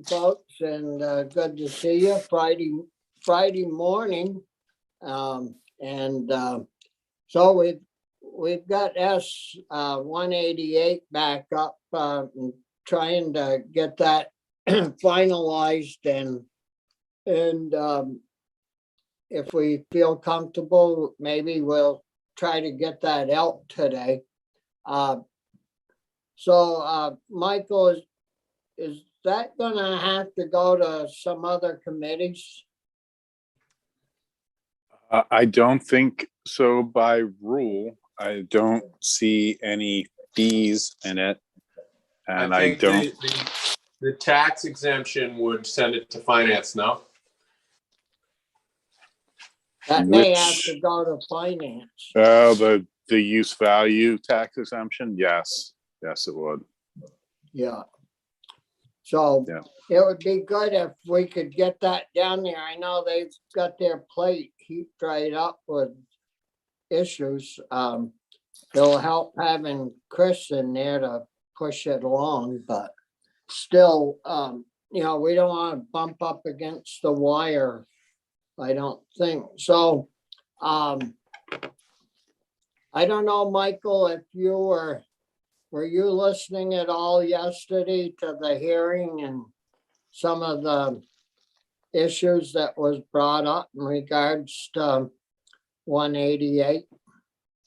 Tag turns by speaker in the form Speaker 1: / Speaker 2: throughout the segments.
Speaker 1: folks, and good to see you Friday morning. So we've got S 188 back up, and trying to get that finalized, and if we feel comfortable, maybe we'll try to get that out today. Michael, is that gonna have to go to some other committees?
Speaker 2: I don't think so by rule. I don't see any fees in it. And I
Speaker 3: think
Speaker 2: don't.
Speaker 3: the tax exemption would send it to finance, no?
Speaker 1: That may have to go to finance.
Speaker 2: The use value tax exemption? Yes. Yes, it would.
Speaker 1: Yeah. So
Speaker 2: Yeah.
Speaker 1: it would be good if we could get that down there. I know they've got their plate heaped right up with issues. It'll help having Chris in there to push it along, but still, we don't want to bump up against the wire, I don't think. So, I don't know, Michael, if you were you listening at all yesterday to the hearing and some of the issues that was brought up in regards to 188?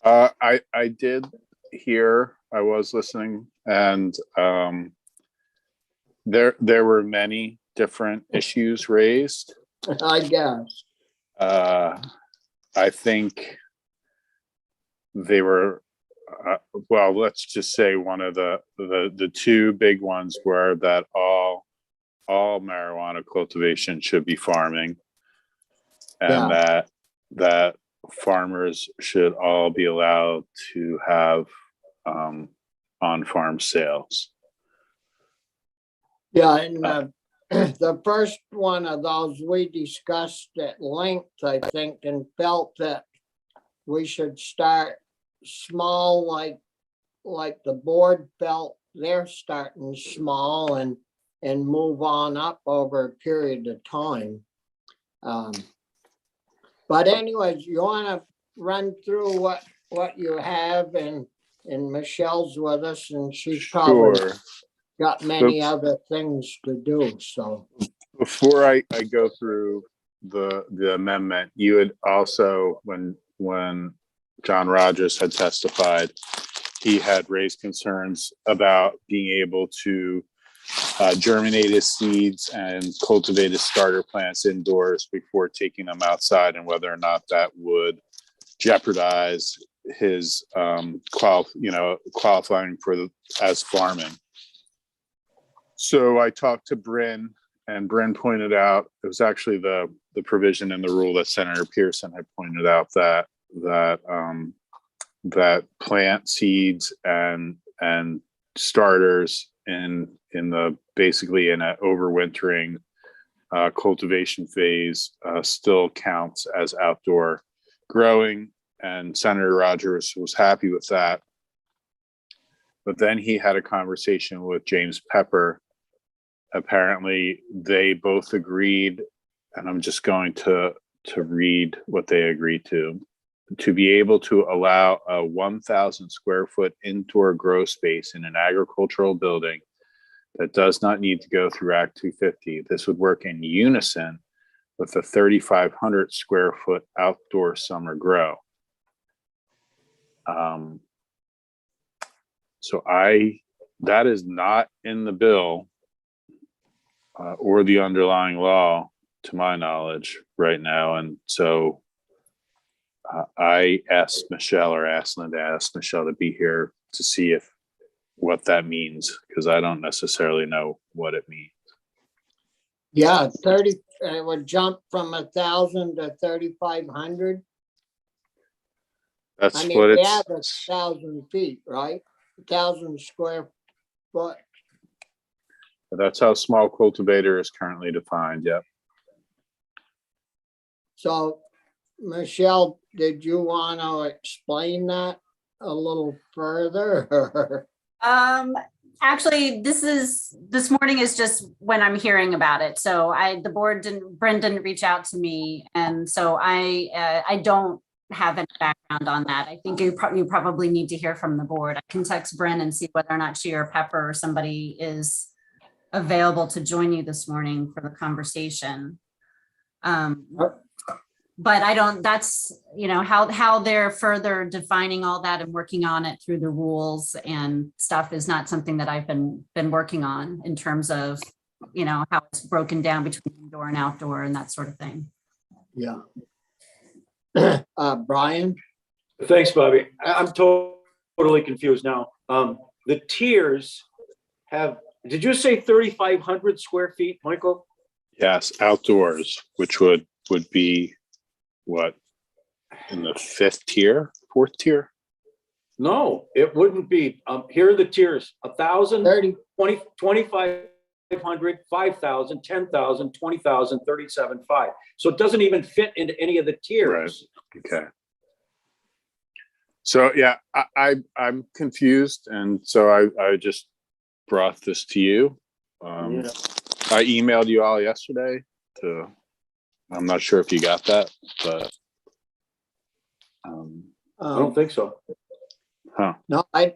Speaker 2: I did hear, I was listening, and there were many different issues raised.
Speaker 1: I guess.
Speaker 2: I think they were, well, let's just say one of the two big ones were that all marijuana cultivation should be farming, and that farmers should all be allowed to have on-farm sales.
Speaker 1: Yeah, and the first one of those we discussed at length, I think, and felt that we should start small, like the board felt they're starting small and move on up over a period of time. But anyways, you want to run through what you have, and Michelle's with us, and she's probably
Speaker 2: Sure.
Speaker 1: got many other things to do. So
Speaker 2: before I go through the amendment, you had also, when John Rogers had testified, he had raised concerns about being able to germinate his seeds and cultivate his starter plants indoors before taking them outside, and whether or not that would jeopardize his qualifying as farming. So I talked to Bryn, and Bryn pointed out it was actually the provision in the rule that Senator Pearson had pointed out that plant seeds and starters in the basically in an overwintering cultivation phase still counts as outdoor growing, and Senator Rogers was happy with that. But then he had a conversation with James Pepper. Apparently they both agreed, and I'm just going to read what they agreed to be able to allow a 1,000 square foot indoor grow space in an agricultural building that does not need to go through Act 250. This would work in unison with a 3,500 square foot outdoor summer grow. So that is not in the bill or the underlying law, to my knowledge, right now. And so I asked Michelle, or asked Linda, asked Michelle to be here to see what that means, because I don't necessarily know what it means.
Speaker 1: Yeah, it would jump from 1,000 to 3,500.
Speaker 2: That's
Speaker 1: I mean,
Speaker 2: what
Speaker 1: we
Speaker 2: it's.
Speaker 1: have 1,000 feet, right? 1,000 square foot.
Speaker 2: That's how small cultivator is currently defined. Yep.
Speaker 1: So, Michelle, did you want to explain that a little further?
Speaker 4: Actually, this morning is just when I'm hearing about it. So Bryn didn't reach out to me. And so I don't have any background on that. I think you probably need to hear from the board. I can text Bryn and see whether or not she or Pepper or somebody is available to join you this morning for the conversation. But I don't, that's, how they're further defining all that and working on it through the rules and stuff is not something that I've been working on in terms of, how it's broken down between indoor and outdoor and that sort of thing.
Speaker 1: Yeah. Brian?
Speaker 5: Thanks, Bobby. I'm totally confused now. The tiers did you say 3,500 square feet, Michael?
Speaker 2: Yes, outdoors, which would be what, in the fourth tier?
Speaker 5: No, it wouldn't be. Here are the tiers: 1,000,
Speaker 1: 30.
Speaker 5: 2,500, 5,000, 10,000, 20,000, 37,500. So it doesn't even fit into any of the tiers.
Speaker 2: Right. Okay. So yeah, I'm confused, and so I just brought this to you.
Speaker 5: Yeah.
Speaker 2: I emailed you all yesterday I'm not sure if you got that, but
Speaker 5: I don't think so.
Speaker 2: huh.
Speaker 1: No, I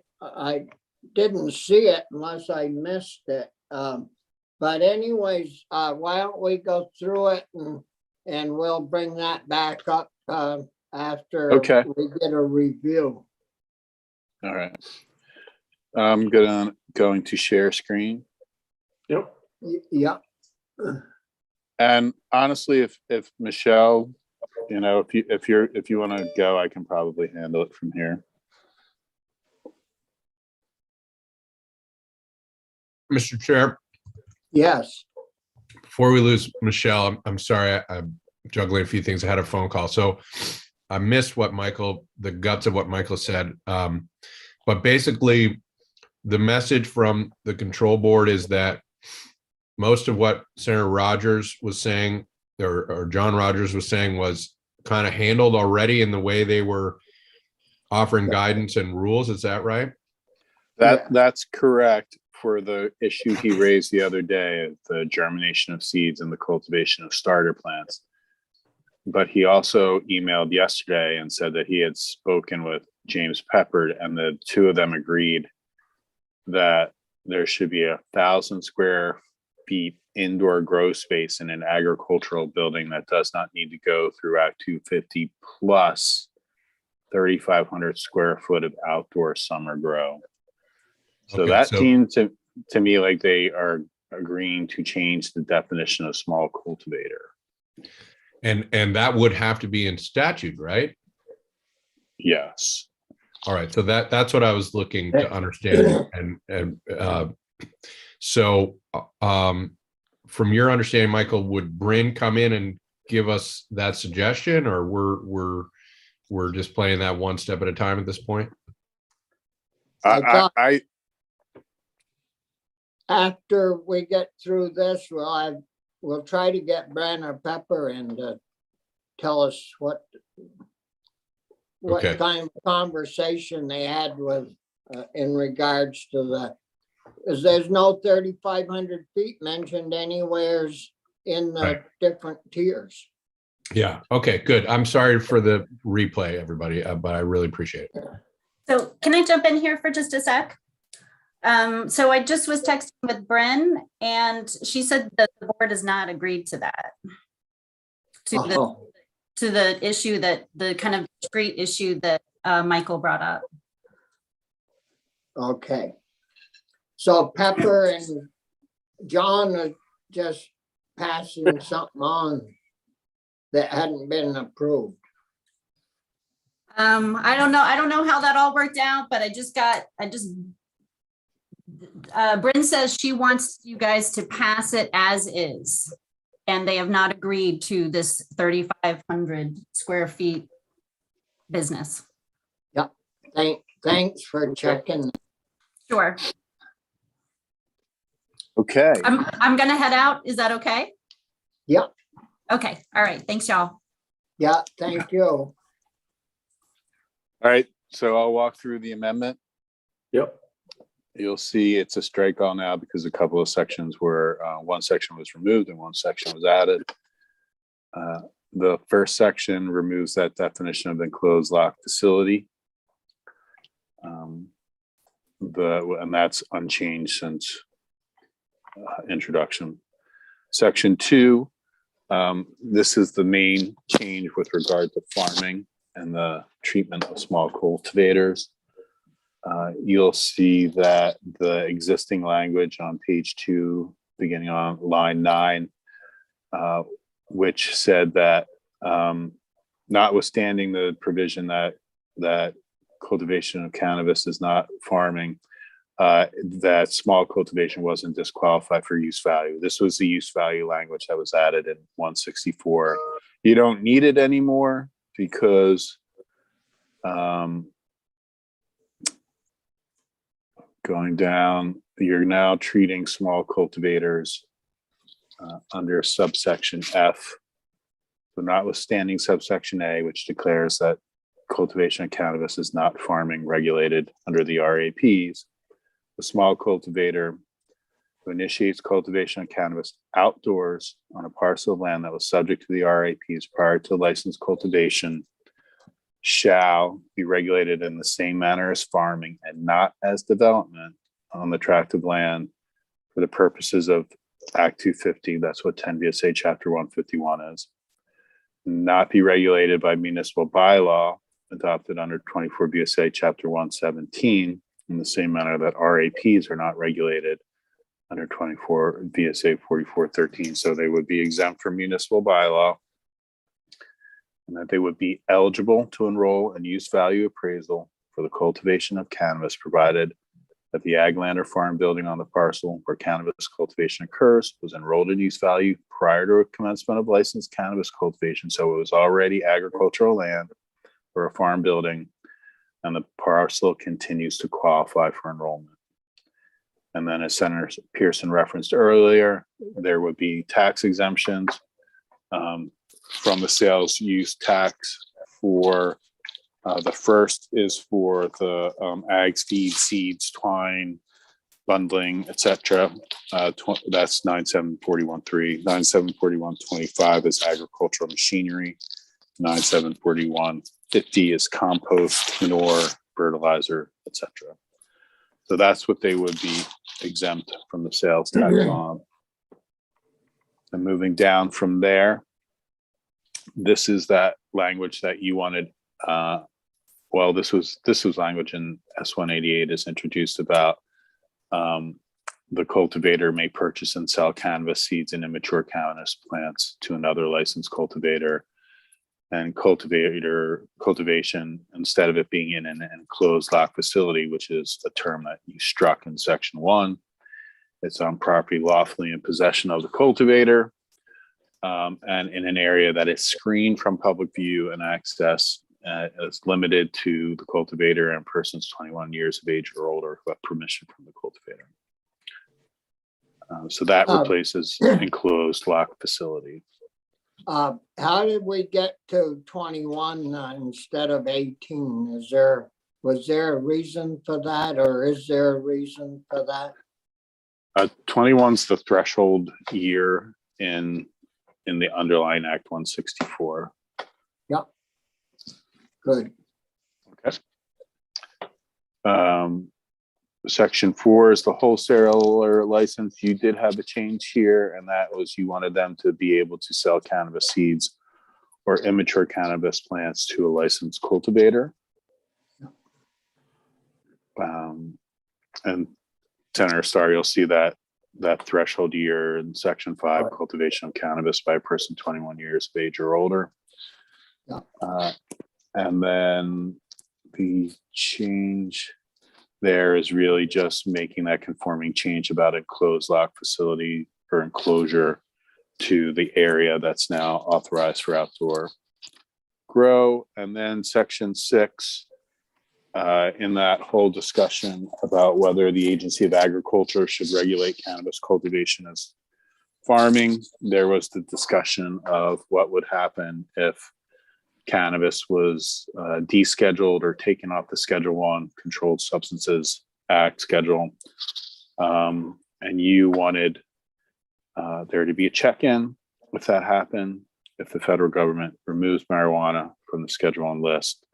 Speaker 1: didn't see it unless I missed it. But anyways, why don't we go through it and we'll bring that back up after
Speaker 2: Okay.
Speaker 1: we get a review.
Speaker 2: All right. I'm going to share screen.
Speaker 5: Yep.
Speaker 1: Yeah.
Speaker 2: And honestly, if Michelle, if you want to go, I can probably handle it from here.
Speaker 6: Mr. Chair,
Speaker 1: Yes.
Speaker 6: before we lose Michelle, I'm sorry, I'm juggling a few things. I had a phone call. So I missed the guts of what Michael said. But basically, the message from the control board is that most of what Senator Rogers was saying, or John Rogers was saying, was kind of handled already in the way they were offering guidance and rules. Is that right?
Speaker 2: That's correct for the issue he raised the other day of the germination of seeds and the cultivation of starter plants. But he also emailed yesterday and said that he had spoken with James Peppard, and the two of them agreed that there should be 1,000 square feet indoor grow space in an agricultural building that does not need to go through Act 250 plus 3,500 square foot of outdoor summer grow. So
Speaker 6: Okay,
Speaker 2: that seemed to me like they are agreeing to change the definition of small cultivator.
Speaker 6: And that would have to be in statute, right?
Speaker 2: Yes.
Speaker 6: All right. So that's what I was looking to understand. So from your understanding, Michael, would Bryn come in and give us that suggestion, or we're just playing that one step at a time at this point?
Speaker 2: I
Speaker 1: After we get through this, we'll try to get Bryn or Pepper and tell us what
Speaker 6: Okay.
Speaker 1: kind of conversation they had with in regards to because there's no 3,500 feet mentioned anywheres in the
Speaker 6: Right.
Speaker 1: different tiers.
Speaker 6: Yeah. Okay, good. I'm sorry for the replay, everybody, but I really appreciate it.
Speaker 4: So can I jump in here for just a sec? So I just was texting with Bryn and she said that the board has not agreed to that. To the issue the kind of discrete issue that Michael brought up.
Speaker 1: Okay. So Pepper and John are just passing something on that hadn't been approved.
Speaker 4: I don't know how that all worked out, but Bryn says she wants you guys to pass it as is. And they have not agreed to this 3,500 square feet business.
Speaker 1: Yep. Thanks for checking.
Speaker 4: Sure.
Speaker 2: okay.
Speaker 4: I'm gonna head out. Is that okay?
Speaker 1: Yep.
Speaker 4: Okay. All right. Thanks, y'all.
Speaker 1: Yeah, thank you.
Speaker 2: All right. So I'll walk through the amendment.
Speaker 5: Yep.
Speaker 2: You'll see it's a strike all now because a couple of sections were, one section was removed and one section was added. The first section removes that definition of enclosed lock facility. And that's unchanged since introduction. Section 2, this is the main change with regard to farming and the treatment of small cultivators. You'll see that the existing language on page 2, beginning on line 9, which said that notwithstanding the provision that cultivation of cannabis is not farming, that small cultivation wasn't disqualified for use value. This was the use value language that was added in 164. You don't need it anymore because going down, you're now treating small cultivators under subsection F. So notwithstanding subsection A, which declares that cultivation of cannabis is not farming regulated under the RAPs, the small cultivator who initiates cultivation of cannabis outdoors on a parcel of land that was subject to the RAPs prior to licensed cultivation shall be regulated in the same manner as farming and not as development on the tract of land for the purposes of Act 250. That's what 10 VSA Chapter 151 is. Not be regulated by municipal bylaw adopted under 24 VSA Chapter 117 in the same manner that RAPs are not regulated under 24 VSA 4413. So they would be exempt from municipal bylaw, and that they would be eligible to enroll in use value appraisal for the cultivation of cannabis, provided that the ag land or farm building on the parcel where cannabis cultivation occurs was enrolled in use value prior to commencement of licensed cannabis cultivation. So it was already agricultural land or a farm building, and the parcel continues to qualify for enrollment. And then, as Senator Pearson referenced earlier, there would be tax exemptions from the sales use tax for the first is for the ag feed, seeds, twine, bundling, etc. That's 9741.3. 9741.25 is agricultural machinery. 9741.50 is compost, manure, fertilizer, etc. So that's what they would be exempt from the sales tax on. And moving down from there, this is that language that you wanted. Well, this was language in S188 is introduced about the cultivator may purchase and sell cannabis seeds and immature cannabis plants to another licensed cultivator, and cultivation, instead of it being in an enclosed lock facility, which is a term that you struck in section 1, it's on property lawfully in possession of the cultivator, and in an area that is screened from public view and access, is limited to the cultivator and persons 21 years of age or older who have permission from the cultivator. So that replaces enclosed lock facility.
Speaker 1: How did we get to 21 instead of 18? Was there a reason for that, or is there a reason for that?
Speaker 2: 21's the threshold year in the underlying Act 164.
Speaker 1: Yep. Good.
Speaker 2: Okay. Section 4 is the wholesaler license. You did have a change here, and that was you wanted them to be able to sell cannabis seeds or immature cannabis plants to a licensed cultivator. And Senator Starr, you'll see that threshold year in section 5, cultivation of cannabis by a person 21 years of age or older.
Speaker 1: Yeah.
Speaker 2: And then the change there is really just making that conforming change about enclosed lock facility or enclosure to the area that's now authorized for outdoor grow. And then section 6, in that whole discussion about whether the Agency of Agriculture should regulate cannabis cultivation as farming, there was the discussion of what would happen if cannabis was descheduled or taken off the Schedule 1 controlled substances Act schedule. And you wanted there to be a check-in if that happened, if the federal government removes marijuana from the Schedule 1 list.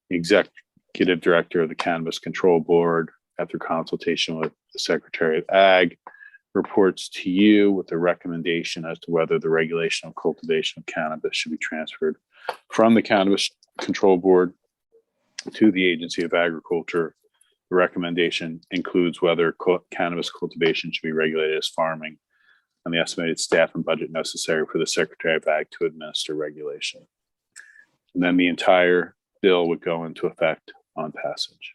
Speaker 2: The executive director of the Cannabis Control Board, after consultation with the Secretary of Ag, reports to you with a recommendation as to whether the regulation of cultivation of cannabis should be transferred from the Cannabis Control Board to the Agency of Agriculture. The recommendation includes whether cannabis cultivation should be regulated as farming and the estimated staff and budget necessary for the Secretary of Ag to administer regulation. And then the entire bill would go into effect on passage.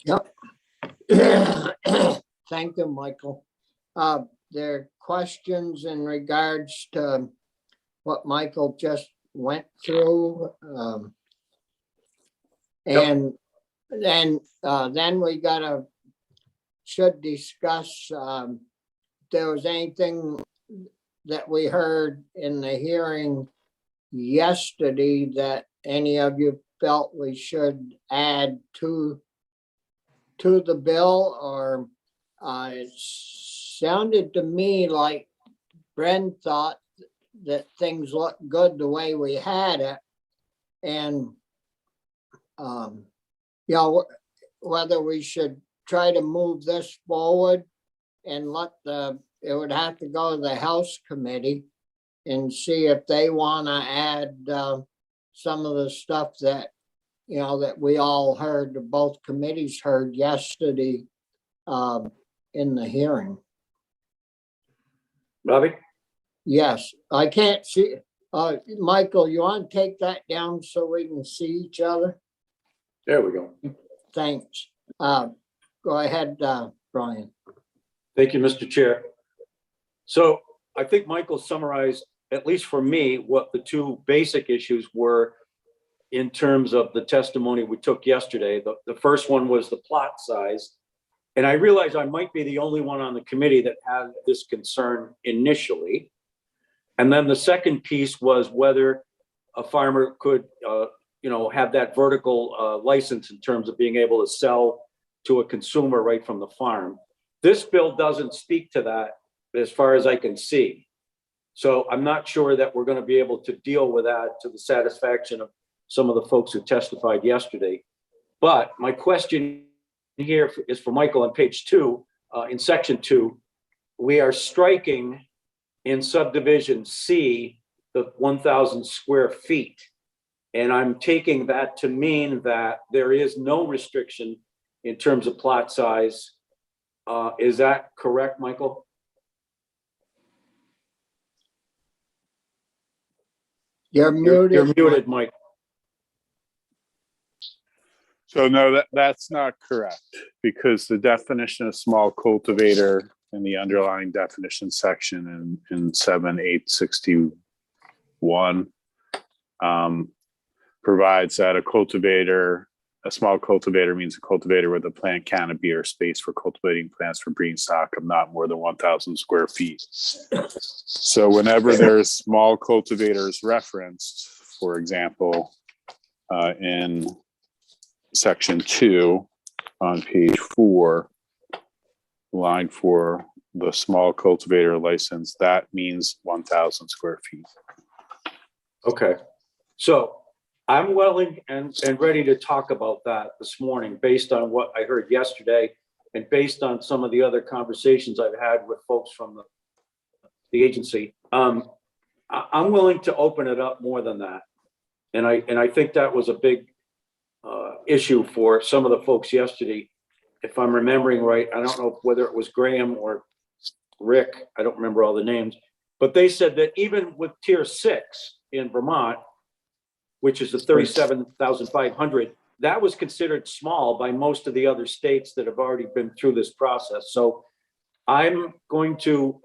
Speaker 1: Yep. Thank you, Michael. There are questions in regards to what Michael just went through. And then we should discuss, there was anything that we heard in the hearing yesterday that any of you felt we should add to the bill, or it sounded to me like Bren thought that things looked good the way we had it. And, whether we should try to move this forward and it would have to go to the House Committee and see if they want to add some of the stuff that, that we all heard, both committees heard yesterday in the hearing.
Speaker 5: Robbie?
Speaker 1: Yes, I can't see. Michael, you want to take that down so we can see each other?
Speaker 5: There we go.
Speaker 1: Thanks. Go ahead, Brian.
Speaker 5: Thank you, Mr. Chair. So I think Michael summarized, at least for me, what the two basic issues were in terms of the testimony we took yesterday. The first one was the plot size. And I realize I might be the only one on the committee that had this concern initially. And then the second piece was whether a farmer could, have that vertical license in terms of being able to sell to a consumer right from the farm. This bill doesn't speak to that as far as I can see. So I'm not sure that we're going to be able to deal with that to the satisfaction of some of the folks who testified yesterday. But my question here is for Michael on page 2, in section 2, we are striking in subdivision C, the 1,000 square feet. And I'm taking that to mean that there is no restriction in terms of plot size. Is that correct, Michael?
Speaker 1: You're muted.
Speaker 5: You're muted, Mike.
Speaker 2: So no, that's not correct, because the definition of small cultivator in the underlying definition section in 7861 provides that a small cultivator means a cultivator with a plant canopy or space for cultivating plants for breeding stock of not more than 1,000 square feet. So whenever there's small cultivators referenced, for example, in section 2 on page 4, line 4, the small cultivator license, that means 1,000 square feet.
Speaker 5: Okay, so I'm willing and ready to talk about that this morning based on what I heard yesterday and based on some of the other conversations I've had with folks from the agency. I'm willing to open it up more than that. And I think that was a big issue for some of the folks yesterday. If I'm remembering right, I don't know whether it was Graham or Rick, I don't remember all the names, but they said that even with tier 6 in Vermont, which is the 37,500, that was considered small by most of the other states that have already been through this process. So I'm going to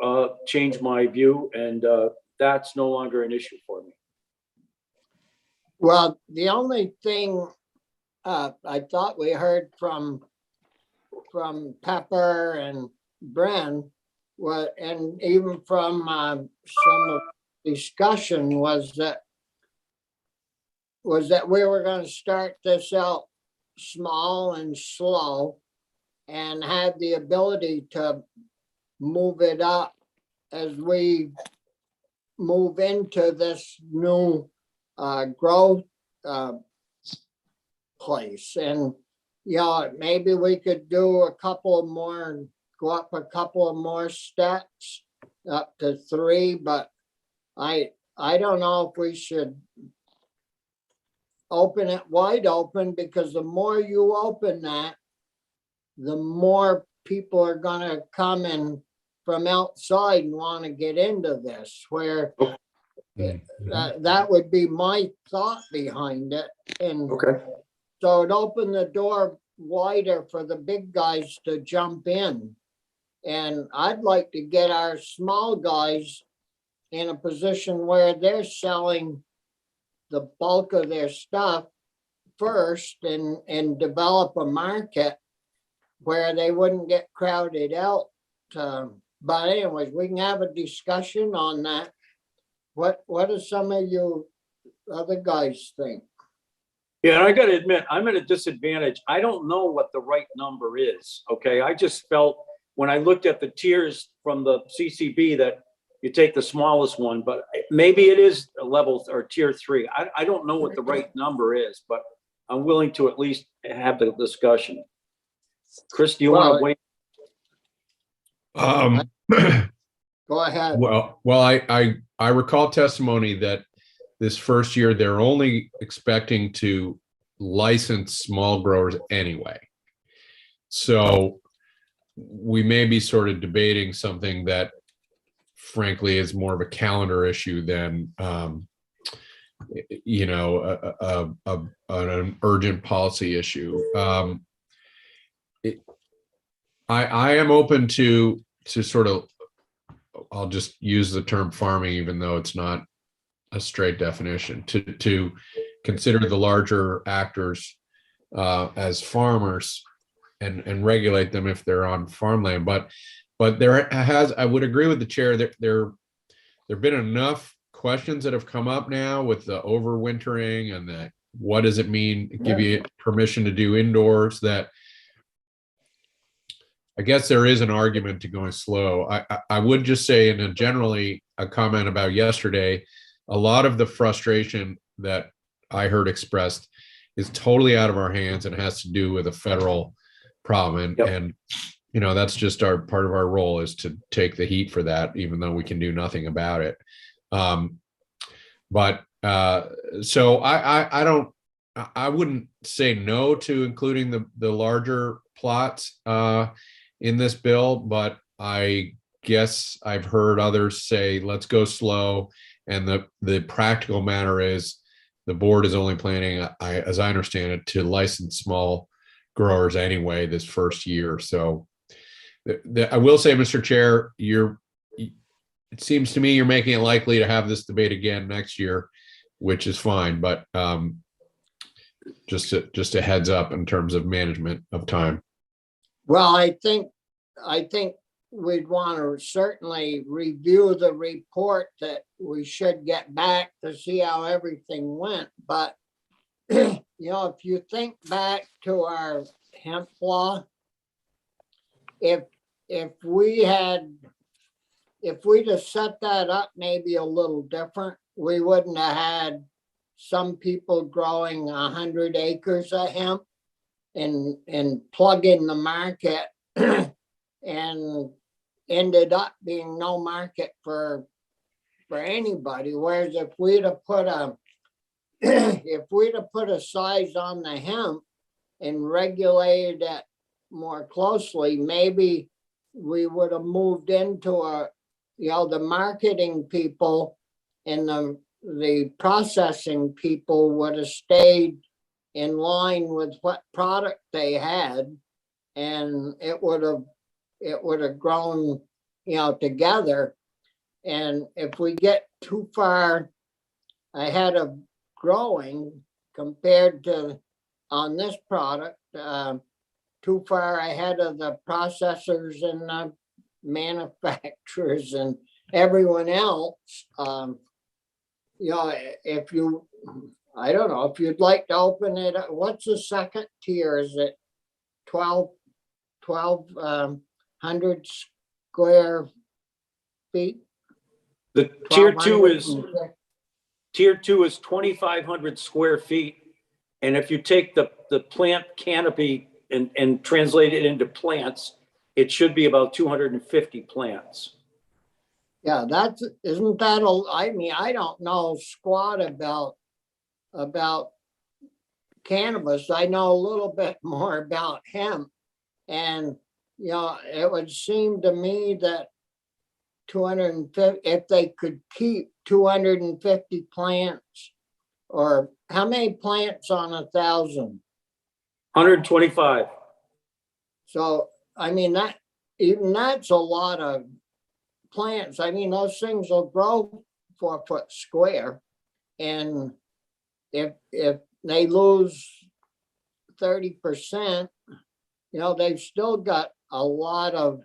Speaker 5: change my view, and that's no longer an issue for me.
Speaker 1: Well, the only thing I thought we heard from Pepper and Bren, and even from some of the discussion was that we were going to start this out small and slow, and have the ability to move it up as we move into this new growth place. And, maybe we could do a couple more, go up a couple of more steps up to 3, but I don't know if we should open it wide open, because the more you open that, the more people are gonna come in from outside and want to get into this, where that would be my thought behind it. And
Speaker 5: Okay.
Speaker 1: so it opened the door wider for the big guys to jump in. And I'd like to get our small guys in a position where they're selling the bulk of their stuff first and develop a market where they wouldn't get crowded out. But anyways, we can have a discussion on that. What do some of you other guys think?
Speaker 5: Yeah, and I gotta admit, I'm at a disadvantage. I don't know what the right number is, okay? I just felt when I looked at the tiers from the CCB that you take the smallest one, but maybe it is a level or tier 3. I don't know what the right number is, but I'm willing to at least have the discussion. Chris, do you want to wait?
Speaker 1: Go ahead.
Speaker 6: Well, I recall testimony that this first year, they're only expecting to license small growers anyway. So we may be sort of debating something that frankly is more of a calendar issue than, an urgent policy issue. I am open to sort of, I'll just use the term farming, even though it's not a straight definition, to consider the larger actors as farmers and regulate them if they're on farmland. But I would agree with the chair that there have been enough questions that have come up now with the overwintering and the what does it mean, give you permission to do indoors, that I guess there is an argument to going slow. I would just say, and generally a comment about yesterday, a lot of the frustration that I heard expressed is totally out of our hands and has to do with a federal problem. And that's just part of our role is to take the heat for that, even though we can do nothing about it. So I wouldn't say no to including the larger plots in this bill, but I guess I've heard others say, let's go slow. And the practical matter is the board is only planning, as I understand it, to license small growers anyway this first year. So I will say, Mr. Chair, it seems to me you're making it likely to have this debate again next year, which is fine. But just a heads up in terms of management of time.
Speaker 1: Well, I think we'd want to certainly review the report that we should get back to see how everything went. But, if you think back to our hemp law, if we'd have set that up maybe a little different, we wouldn't have had some people growing 100 acres of hemp and plug in the market and ended up being no market for anybody. Whereas if we'd have put a size on the hemp and regulated it more closely, maybe we would have moved into the marketing people and the processing people would have stayed in line with what product they had, and it would have grown, together. And if we get too far ahead of growing compared to on this product, too far ahead of the processors and the manufacturers and everyone else, I don't know, if you'd like to open it up, what's the second tier? Is it 12 1,200 square feet?
Speaker 5: The tier two is,
Speaker 1: 1,200.
Speaker 5: tier two is 2,500 square feet. And if you take the plant canopy and translate it into plants, it should be about 250 plants.
Speaker 1: Yeah, isn't that I mean, I don't know squat about cannabis. I know a little bit more about hemp. And, you know, it would seem to me that 250, if they could keep 250 plants, or how many plants on 1,000?
Speaker 5: 125.
Speaker 1: So, I mean, even that's a lot of plants. I mean, those things will grow 4 foot square. And if they lose 30%, you know, they've still got a lot of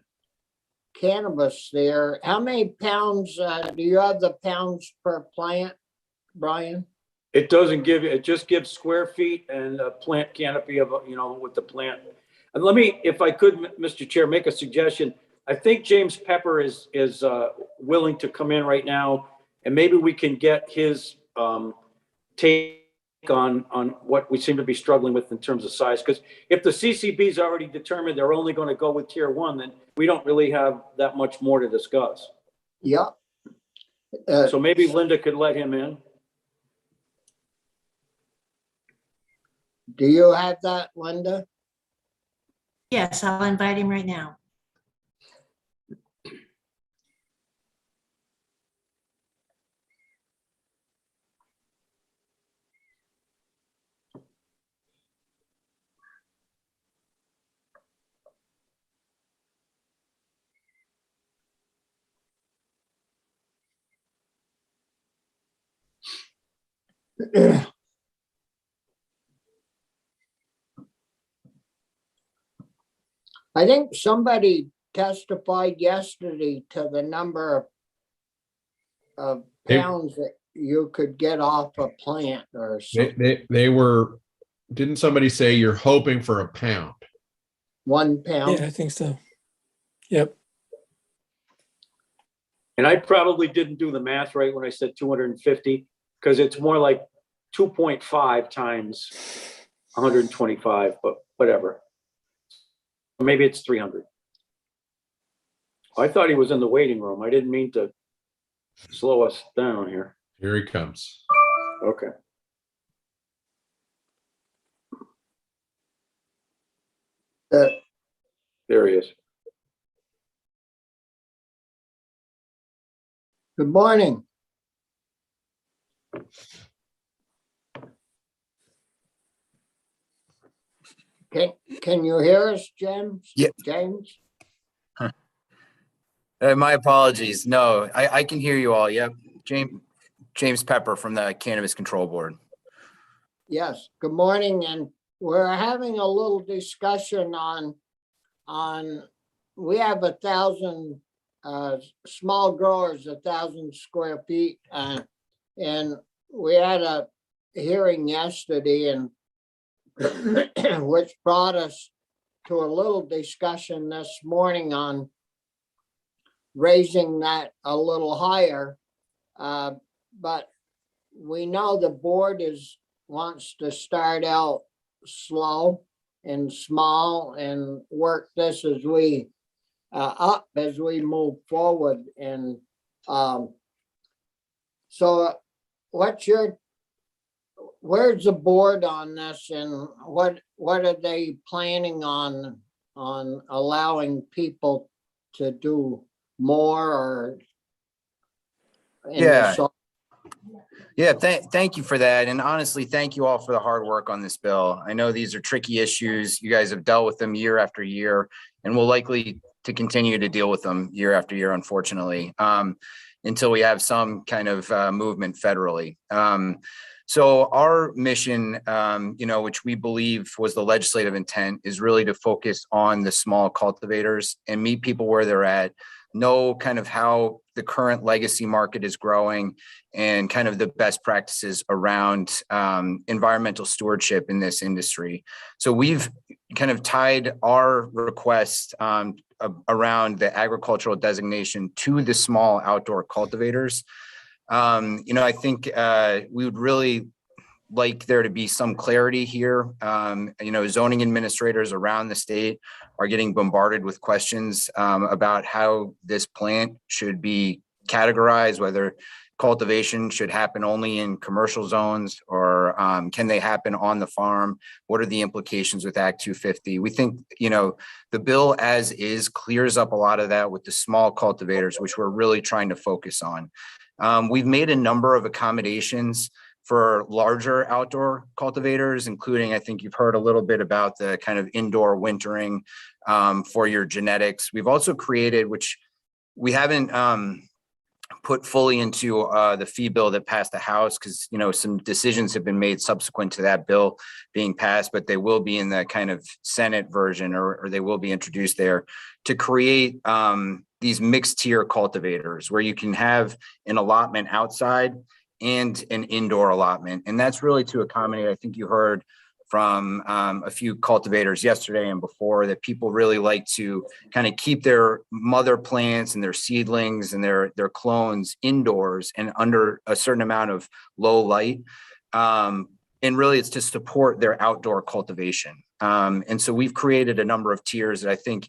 Speaker 1: cannabis there. How many pounds, do you have the pounds per plant, Brian?
Speaker 5: It doesn't give, it just gives square feet and a plant canopy of, you know, with the plant. And let me, if I could, Mr. Chair, make a suggestion. I think James Pepper is willing to come in right now, and maybe we can get his take on what we seem to be struggling with in terms of size. Because if the CCB's already determined they're only going to go with tier one, then we don't really have that much more to discuss.
Speaker 1: Yeah.
Speaker 5: So maybe Linda could let him in.
Speaker 1: Do you have that, Linda?
Speaker 7: Yes, I'll invite him right now.
Speaker 1: I think somebody testified yesterday to the number of
Speaker 6: They-
Speaker 1: pounds that you could get off a plant or something.
Speaker 6: They were, didn't somebody say you're hoping for a pound?
Speaker 1: 1
Speaker 8: Yeah,
Speaker 1: pound.
Speaker 8: I think so. Yep.
Speaker 5: And I probably didn't do the math right when I said 250, because it's more like 2.5 times 125, but whatever. Maybe it's 300. I thought he was in the waiting room. I didn't mean to slow us down here.
Speaker 6: Here he comes.
Speaker 5: Okay.
Speaker 1: Uh,
Speaker 5: There he is.
Speaker 1: Good morning. Can you hear us, James?
Speaker 9: Yeah.
Speaker 1: James?
Speaker 9: My apologies. No, I can hear you all. Yep. James Pepper from the Cannabis Control Board.
Speaker 1: Yes, good morning. And we're having a little discussion on, we have 1,000 small growers, 1,000 square feet. And we had a hearing yesterday and which brought us to a little discussion this morning on raising that a little higher. But we know the board wants to start out slow and small and work this as we up as we move forward. And so where's the board on this, and what are they planning on allowing people to do more or?
Speaker 9: Yeah. Yeah, thank you for that. And honestly, thank you all for the hard work on this bill. I know these are tricky issues. You guys have dealt with them year after year, and will likely to continue to deal with them year after year, unfortunately, until we have some kind of movement federally. So our mission, which we believe was the legislative intent, is really to focus on the small cultivators and meet people where they're at, know kind of how the current legacy market is growing and kind of the best practices around environmental stewardship in this industry. So we've kind of tied our request around the agricultural designation to the small outdoor cultivators. I think we would really like there to be some clarity here. Zoning administrators around the state are getting bombarded with questions about how this plant should be categorized, whether cultivation should happen only in commercial zones or can they happen on the farm? What are the implications with Act 250? We think, the bill as is clears up a lot of that with the small cultivators, which we're really trying to focus on. We've made a number of accommodations for larger outdoor cultivators, including, I think you've heard a little bit about the kind of indoor wintering for your genetics. We've also created, which we haven't put fully into the fee bill that passed the House, because, some decisions have been made subsequent to that bill being passed, but they will be in the kind of Senate version, or they will be introduced there to create these mixed tier cultivators where you can have an allotment outside and an indoor allotment. And that's really to accommodate, I think you heard from a few cultivators yesterday and before, that people really like to kind of keep their mother plants and their seedlings and their clones indoors and under a certain amount of low light. And really it's to support their outdoor cultivation. And so we've created a number of tiers that I think,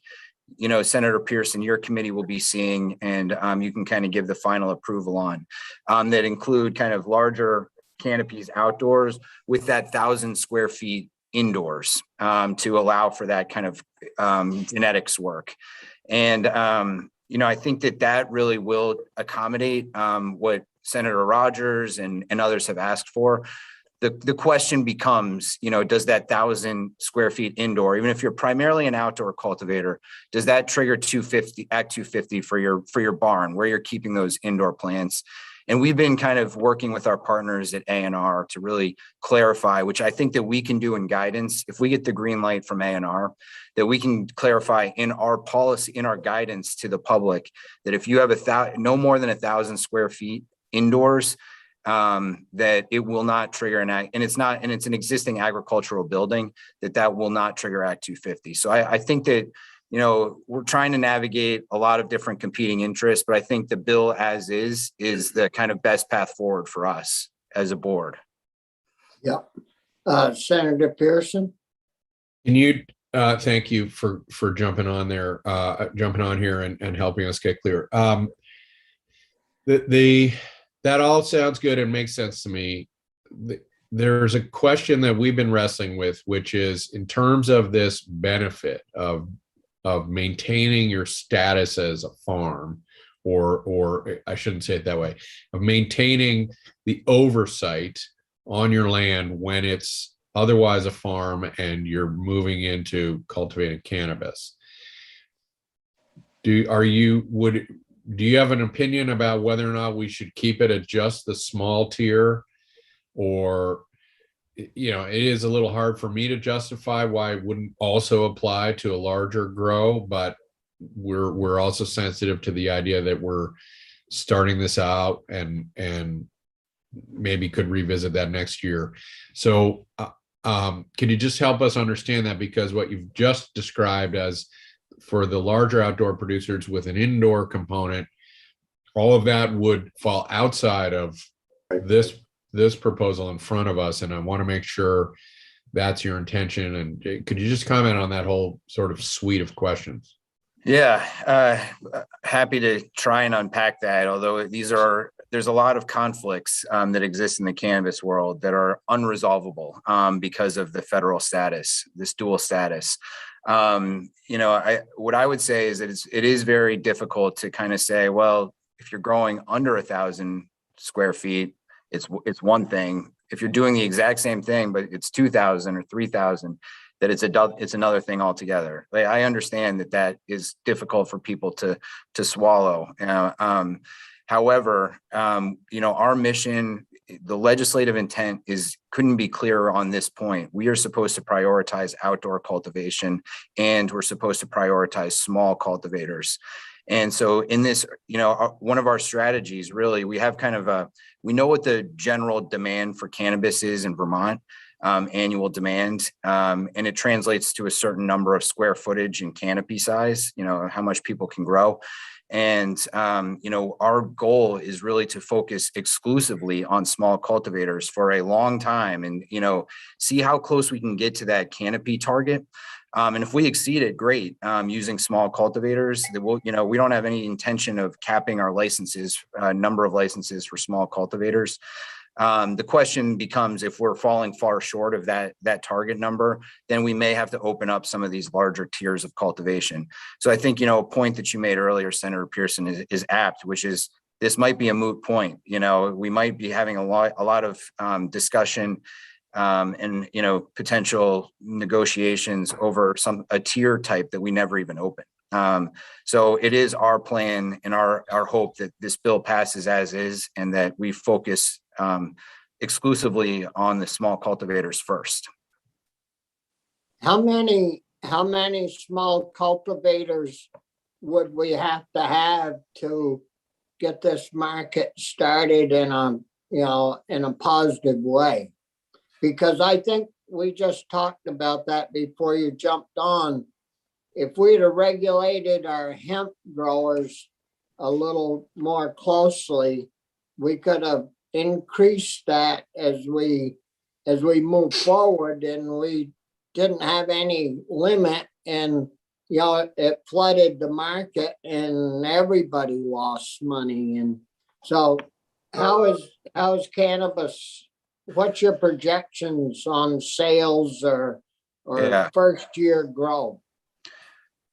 Speaker 9: Senator Pearson, your committee will be seeing, and you can kind of give the final approval on, that include kind of larger canopies outdoors with that 1,000 square feet indoors to allow for that kind of genetics work. And, I think that really will accommodate what Senator Rogers and others have asked for. The question becomes, does that 1,000 square feet indoor, even if you're primarily an outdoor cultivator, does that trigger Act 250 for your barn where you're keeping those indoor plants? And we've been kind of working with our partners at A&R to really clarify, which I think that we can do in guidance. If we get the green light from A&R, that we can clarify in our policy, in our guidance to the public, that if you have no more than 1,000 square feet indoors, that it will not trigger an act, and it's an existing agricultural building, that will not trigger Act 250. So I think that, we're trying to navigate a lot of different competing interests, but I think the bill as is the kind of best path forward for us as a board.
Speaker 1: Yep. Senator Pearson?
Speaker 6: Can you, thank you for jumping on there, jumping on here and helping us get clear. That all sounds good and makes sense to me. There's a question that we've been wrestling with, which is in terms of this benefit of maintaining your status as a farm, or I shouldn't say it that way, of maintaining the oversight on your land when it's otherwise a farm and you're moving into cultivating cannabis. Do you have an opinion about whether or not we should keep it at just the small tier, or, it is a little hard for me to justify why it wouldn't also apply to a larger grow, but we're also sensitive to the idea that we're starting this out and maybe could revisit that next year. So can you just help us understand that? Because what you've just described as for the larger outdoor producers with an indoor component, all of that would fall outside of this proposal in front of us. And I want to make sure that's your intention. And could you just comment on that whole sort of suite of questions?
Speaker 9: Yeah, happy to try and unpack that. Although there's a lot of conflicts that exist in the cannabis world that are unresolvable because of the federal status, this dual status. What I would say is that it is very difficult to kind of say, well, if you're growing under 1,000 square feet, it's one thing. If you're doing the exact same thing, but it's 2,000 or 3,000, that it's another thing altogether. I understand that is difficult for people to swallow. However, our mission, the legislative intent couldn't be clearer on this point. We are supposed to prioritize outdoor cultivation, and we're supposed to prioritize small cultivators. And so in this, one of our strategies, really, we have kind of we know what the general demand for cannabis is in Vermont, annual demand, and it translates to a certain number of square footage and canopy size, how much people can grow. And, our goal is really to focus exclusively on small cultivators for a long time and, see how close we can get to that canopy target. And if we exceed it, great, using small cultivators that will, we don't have any intention of capping our licenses, number of licenses for small cultivators. The question becomes, if we're falling far short of that target number, then we may have to open up some of these larger tiers of cultivation. So I think, a point that you made earlier, Senator Pearson, is apt, which is this might be a moot point. We might be having a lot of discussion and, potential negotiations over a tier type that we never even open. So it is our plan and our hope that this bill passes as is, and that we focus exclusively on the small cultivators first.
Speaker 1: How many small cultivators would we have to get this market started in a positive way? Because I think we just talked about that before you jumped on. If we'd have regulated our hemp growers a little more closely, we could have increased that as we move forward, and we didn't have any limit, and it flooded the market and everybody lost money. And so how is cannabis, what's your projections on sales or first year growth?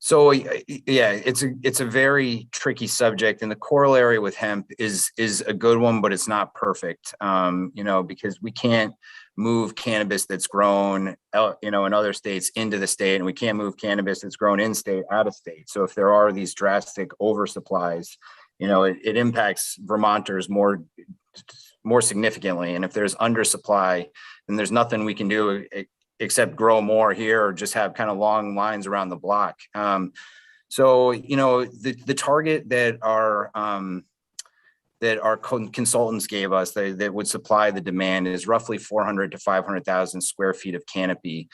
Speaker 9: So yeah, it's a very tricky subject, and the corollary with hemp is a good one, but it's not perfect. Because we can't move cannabis that's grown, in other states into the state, and we can't move cannabis that's grown in state out of state. So if there are these drastic oversupplies, it impacts Vermonters more significantly. And if there's undersupply, then there's nothing we can do except grow more here or just have kind of long lines around the block. So, the target that our consultants gave us that would supply the demand is roughly 400 to 500,000 square feet of canopy.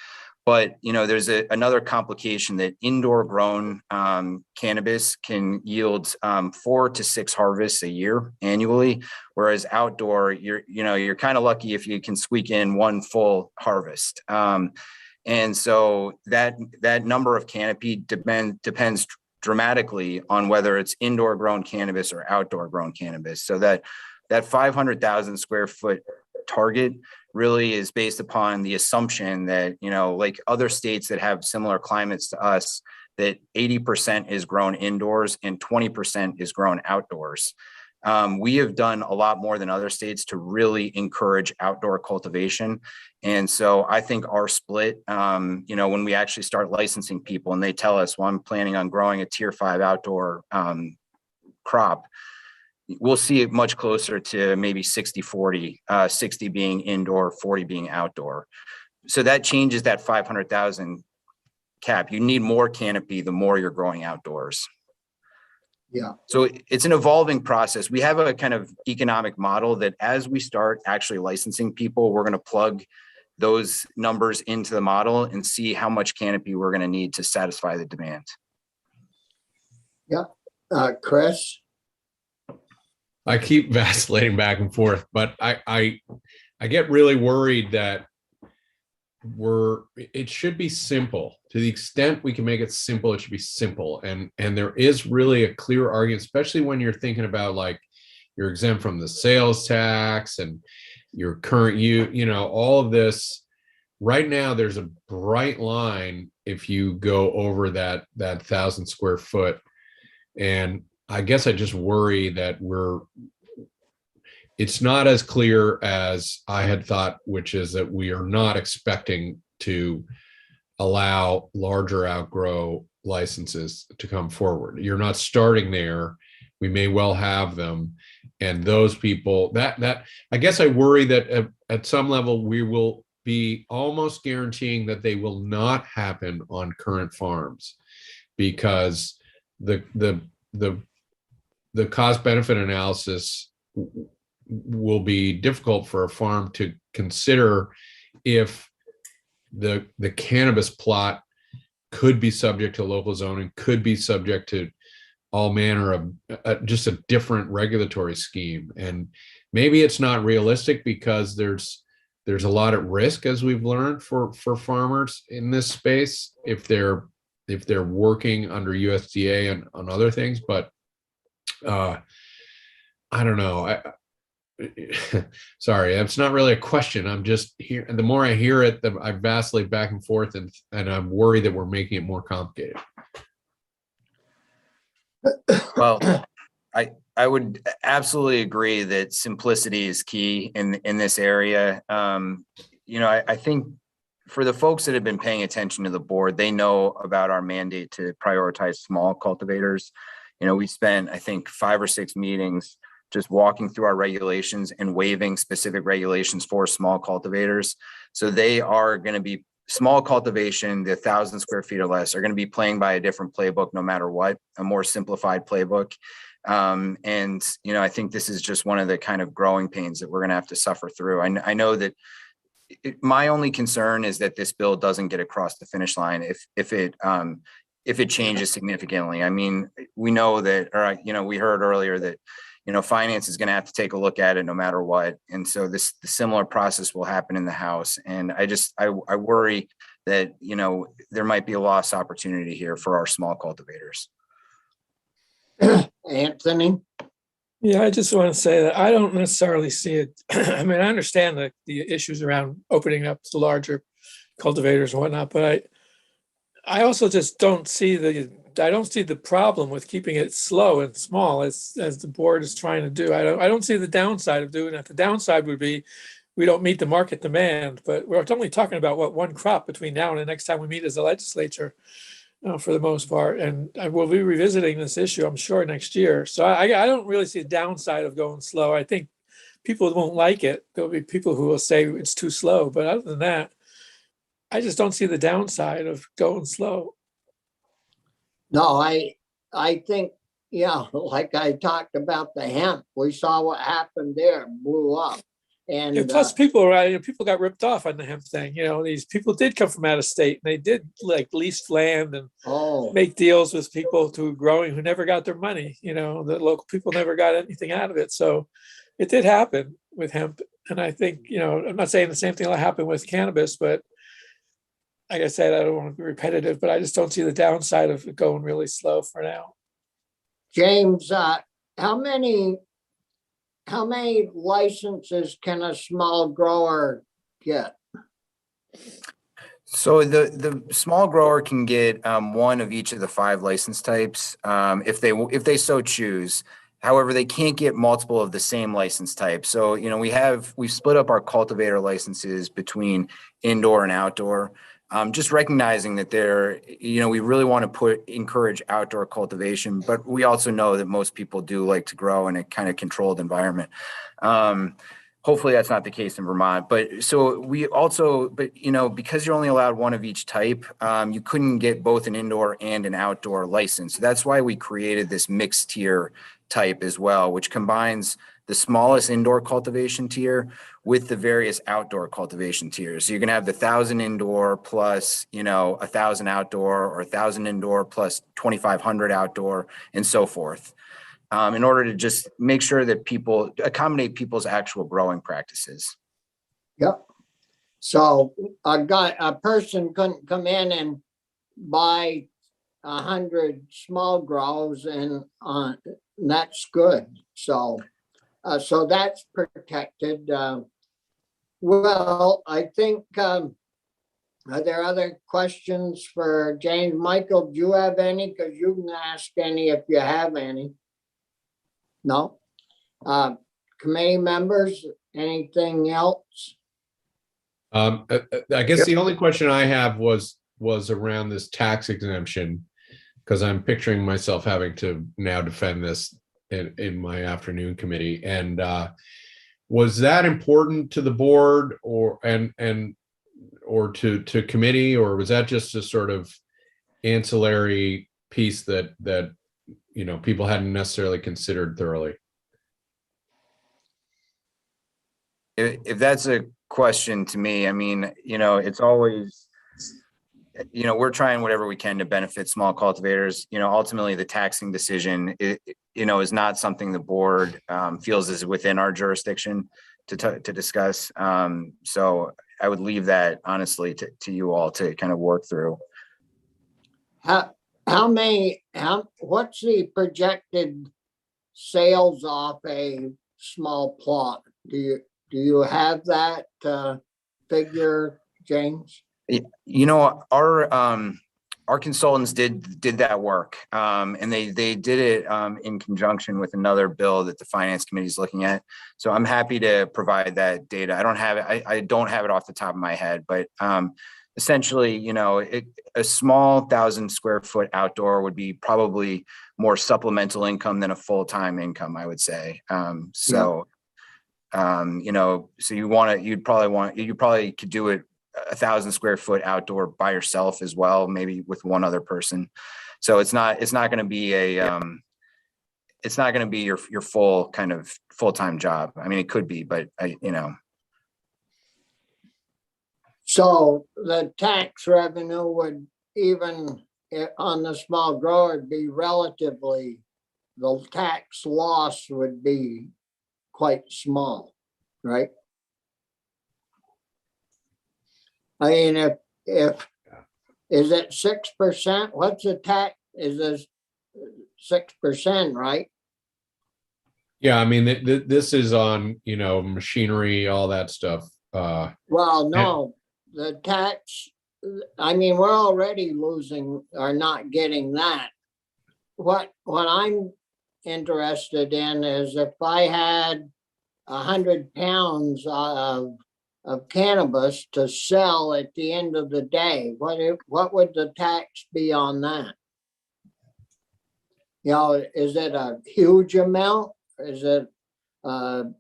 Speaker 9: But, there's another complication that indoor grown cannabis can yield 4 to 6 harvests a year annually, whereas outdoor, you're kind of lucky if you can squeak in one full harvest. And so that number of canopy depends dramatically on whether it's indoor grown cannabis or outdoor grown cannabis. So that 500,000 square foot target really is based upon the assumption that, like other states that have similar climates to us, that 80% is grown indoors and 20% is grown outdoors. We have done a lot more than other states to really encourage outdoor cultivation. And so I think our split, when we actually start licensing people and they tell us, well, I'm planning on growing a tier 5 outdoor crop, we'll see it much closer to maybe 60-40, 60 being indoor, 40 being outdoor. So that changes that 500,000 cap. You need more canopy the more you're growing outdoors.
Speaker 1: Yeah.
Speaker 9: So it's an evolving process. We have a kind of economic model that as we start actually licensing people, we're going to plug those numbers into the model and see how much canopy we're going to need to satisfy the demand.
Speaker 1: Yeah. Chris?
Speaker 6: I keep vacillating back and forth, but I get really worried that it should be simple. To the extent we can make it simple, it should be simple. And there is really a clear argument, especially when you're thinking about like you're exempt from the sales tax and your current all of this. Right now, there's a bright line if you go over that 1,000 square foot. And I guess I just worry that it's not as clear as I had thought, which is that we are not expecting to allow larger outgrow licenses to come forward. You're not starting there. We may well have them. And those people that I guess I worry that at some level we will be almost guaranteeing that they will not happen on current farms, because the the cost benefit analysis will be difficult for a farm to consider if the cannabis plot could be subject to local zoning, could be subject to all manner of just a different regulatory scheme. And maybe it's not realistic because there's a lot at risk, as we've learned, for farmers in this space if they're working under USDA and on other things. But I don't know. Sorry, it's not really a question. I'm just here. And the more I hear it, I vacillate back and forth, and I'm worried that we're making it more complicated.
Speaker 9: Well, I would absolutely agree that simplicity is key in this area. I think for the folks that have been paying attention to the board, they know about our mandate to prioritize small cultivators. We spent, I think, 5 or 6 meetings just walking through our regulations and waiving specific regulations for small cultivators. So they are going to be small cultivation, the 1,000 square feet or less, are going to be playing by a different playbook no matter what, a more simplified playbook. I think this is just one of the kind of growing pains that we're going to have to suffer through. I know that my only concern is that this bill doesn't get across the finish line if it changes significantly. I mean, we know that, or we heard earlier that finance is going to have to take a look at it no matter what. And so the similar process will happen in the House. And I worry that, there might be a lost opportunity here for our small cultivators.
Speaker 1: Anthony?
Speaker 8: Yeah, I just want to say that I don't necessarily see it. I mean, I understand the issues around opening up to larger cultivators and whatnot, but I also just don't see the problem with keeping it slow and small as the board is trying to do. I don't see the downside of doing that. The downside would be we don't meet the market demand, but we're only talking about one crop between now and the next time we meet as a legislature, for the most part. And I will be revisiting this issue, I'm sure, next year. So I don't really see the downside of going slow. I think people won't like it. There'll be people who will say it's too slow, but other than that, I just don't see the downside of going slow.
Speaker 1: No, I think, like I talked about the hemp, we saw what happened there, blew up. And
Speaker 8: Plus people got ripped off on the hemp thing. These people did come from out of state and they did lease land and make deals with people who never got their money. The local people never got anything out of it. So it did happen with hemp. And I think, I'm not saying the same thing will happen with cannabis, but like I said, I don't want to be repetitive, but I just don't see the downside of it going really slow for now.
Speaker 1: James, how many licenses can a small grower get?
Speaker 9: So the small grower can get one of each of the 5 license types if they so choose. However, they can't get multiple of the same license type. So, we've split up our cultivator licenses between indoor and outdoor. Just recognizing that we really want to encourage outdoor cultivation, but we also know that most people do like to grow in a kind of controlled environment. Hopefully that's not the case in Vermont, because you're only allowed one of each type, you couldn't get both an indoor and an outdoor license. So that's why we created this mixed tier type as well, which combines the smallest indoor cultivation tier with the various outdoor cultivation tiers. So you're going to have the 1,000 indoor plus, 1,000 outdoor, or 1,000 indoor plus 2,500 outdoor, and so forth, in order to just make sure that people accommodate people's actual growing practices.
Speaker 1: Yep. So a person couldn't come in and buy 100 small grows, and that's good. So that's protected. Well, I think, are there other questions for James? Michael, do you have any? Because you can ask any if you have any. No? Committee members, anything else?
Speaker 6: I guess the only question I have was around this tax exemption, because I'm picturing myself having to now defend this in my afternoon committee. And was that important to the board or to committee, or was that just a sort of ancillary piece that people hadn't necessarily considered thoroughly.
Speaker 9: If that's a question to me, I mean, it's always, we're trying whatever we can to benefit small cultivators. Ultimately the taxing decision, is not something the board feels is within our jurisdiction to discuss. So I would leave that honestly to you all to kind of work through.
Speaker 1: What's the projected sales off a small plot? Do you have that figure, James?
Speaker 9: Our consultants did that work, and they did it in conjunction with another bill that the finance committee is looking at. So I'm happy to provide that data. I don't have it. I don't have it off the top of my head, but essentially, a small 1,000 square foot outdoor would be probably more supplemental income than a full-time income, I would say. So you probably could do it 1,000 square foot outdoor by yourself as well, maybe with one other person. So it's not going to be your full kind of full-time job. I mean, it could be, but
Speaker 1: So the tax revenue would, even on the small grower, be relatively, the tax loss would be quite small, right? I mean, if is it 6%? What's the tax? Is this 6%, right?
Speaker 6: Yeah, I mean, this is on, machinery, all that stuff.
Speaker 1: Well, no, the tax, I mean, we're already losing or not getting that. What I'm interested in is if I had 100 pounds of cannabis to sell at the end of the day, what would the tax be on that? Is it a huge amount? Is it, are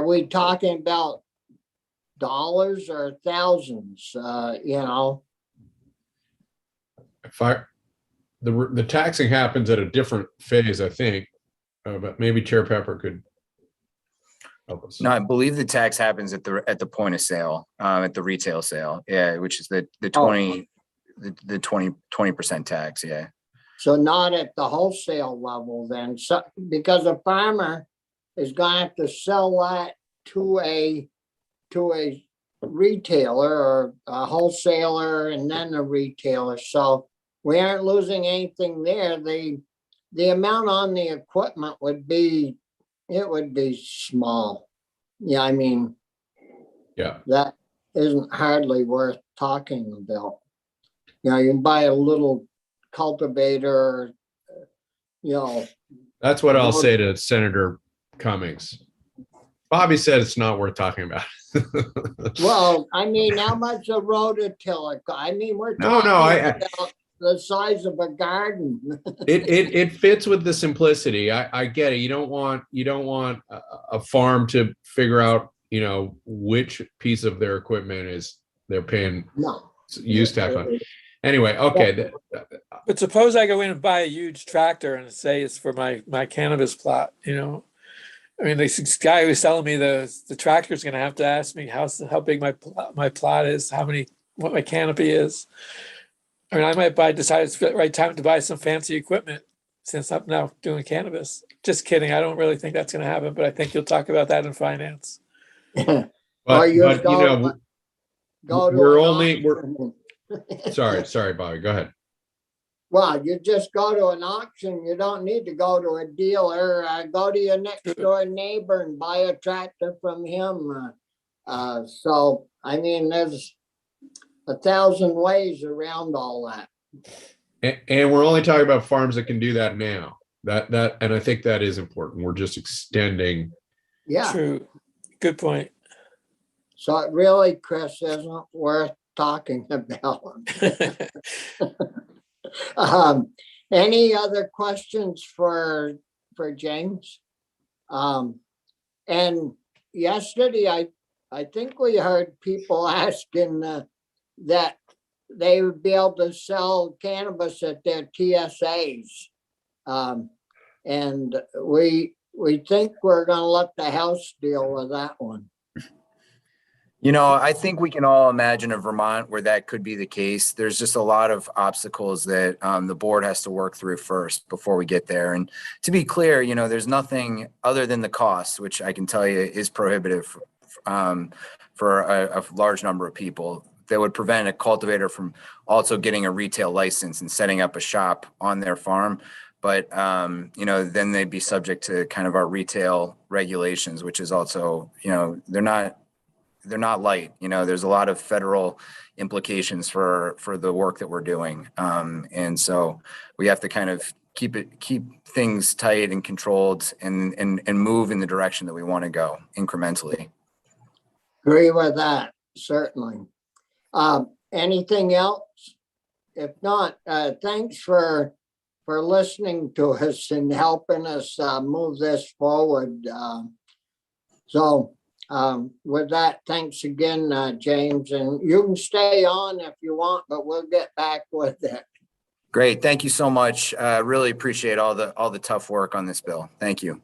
Speaker 1: we talking about dollars or thousands?
Speaker 6: The taxing happens at a different phase, I think, but maybe Chair Pepper could help us.
Speaker 9: No, I believe the tax happens at the point of sale, at the retail sale. Yeah, which is the 20% tax. Yeah.
Speaker 1: So not at the wholesale level then, so, because a farmer is going to have to sell that to a retailer or a wholesaler and then a retailer. So we aren't losing anything there. The amount on the equipment would be small. Yeah, I mean,
Speaker 6: yeah,
Speaker 1: that isn't hardly worth talking about. You can buy a little cultivator,
Speaker 6: that's what I'll say to Senator Cummings. Bobby said it's not worth talking about.
Speaker 1: Well, I mean, how much a rototiller? I mean, we're talking about the size of a garden.
Speaker 6: It fits with the simplicity. I get it. You don't want a farm to figure out, which piece of their equipment they're paying use tax on. Anyway, okay.
Speaker 8: But suppose I go in and buy a huge tractor and say it's for my cannabis plot, I mean, this guy was telling me the tractor's going to have to ask me how big my plot is, what my canopy is. I mean, I might decide it's the right time to buy some fancy equipment since I'm now doing cannabis. Just kidding. I don't really think that's going to happen, but I think you'll talk about that in finance.
Speaker 6: But sorry, Bobby, go ahead.
Speaker 1: Well, you just go to an auction. You don't need to go to a dealer. Go to your next door neighbor and buy a tractor from him. So, I mean, there's 1,000 ways around all that.
Speaker 6: And we're only talking about farms that can do that now. And I think that is important. We're just extending.
Speaker 1: Yeah.
Speaker 8: True. Good point.
Speaker 1: So it really, Chris, isn't worth talking about. Any other questions for James? And yesterday, I think we heard people asking that they would be able to sell cannabis at their TSAs. And we think we're gonna let the House deal with that one.
Speaker 9: You know, I think we can all imagine a Vermont where that could be the case. There's just a lot of obstacles that the board has to work through first before we get there. And to be clear, you know, there's nothing other than the cost, which I can tell you is prohibitive for a large number of people, that would prevent a cultivator from also getting a retail license and setting up a shop on their farm. But, you know, then they'd be subject to kind of our retail regulations, which is also, you know, they're not light. You know, there's a lot of federal implications for the work that we're doing. And so we have to kind of keep things tight and controlled and move in the direction that we want to go incrementally.
Speaker 1: Agree with that, certainly. Anything else? If not, thanks for listening to us and helping us move this forward. With that, thanks again, James, and you can stay on if you want, but we'll get back with it.
Speaker 9: Great. Thank you so much. Really appreciate all the tough work on this bill. Thank you.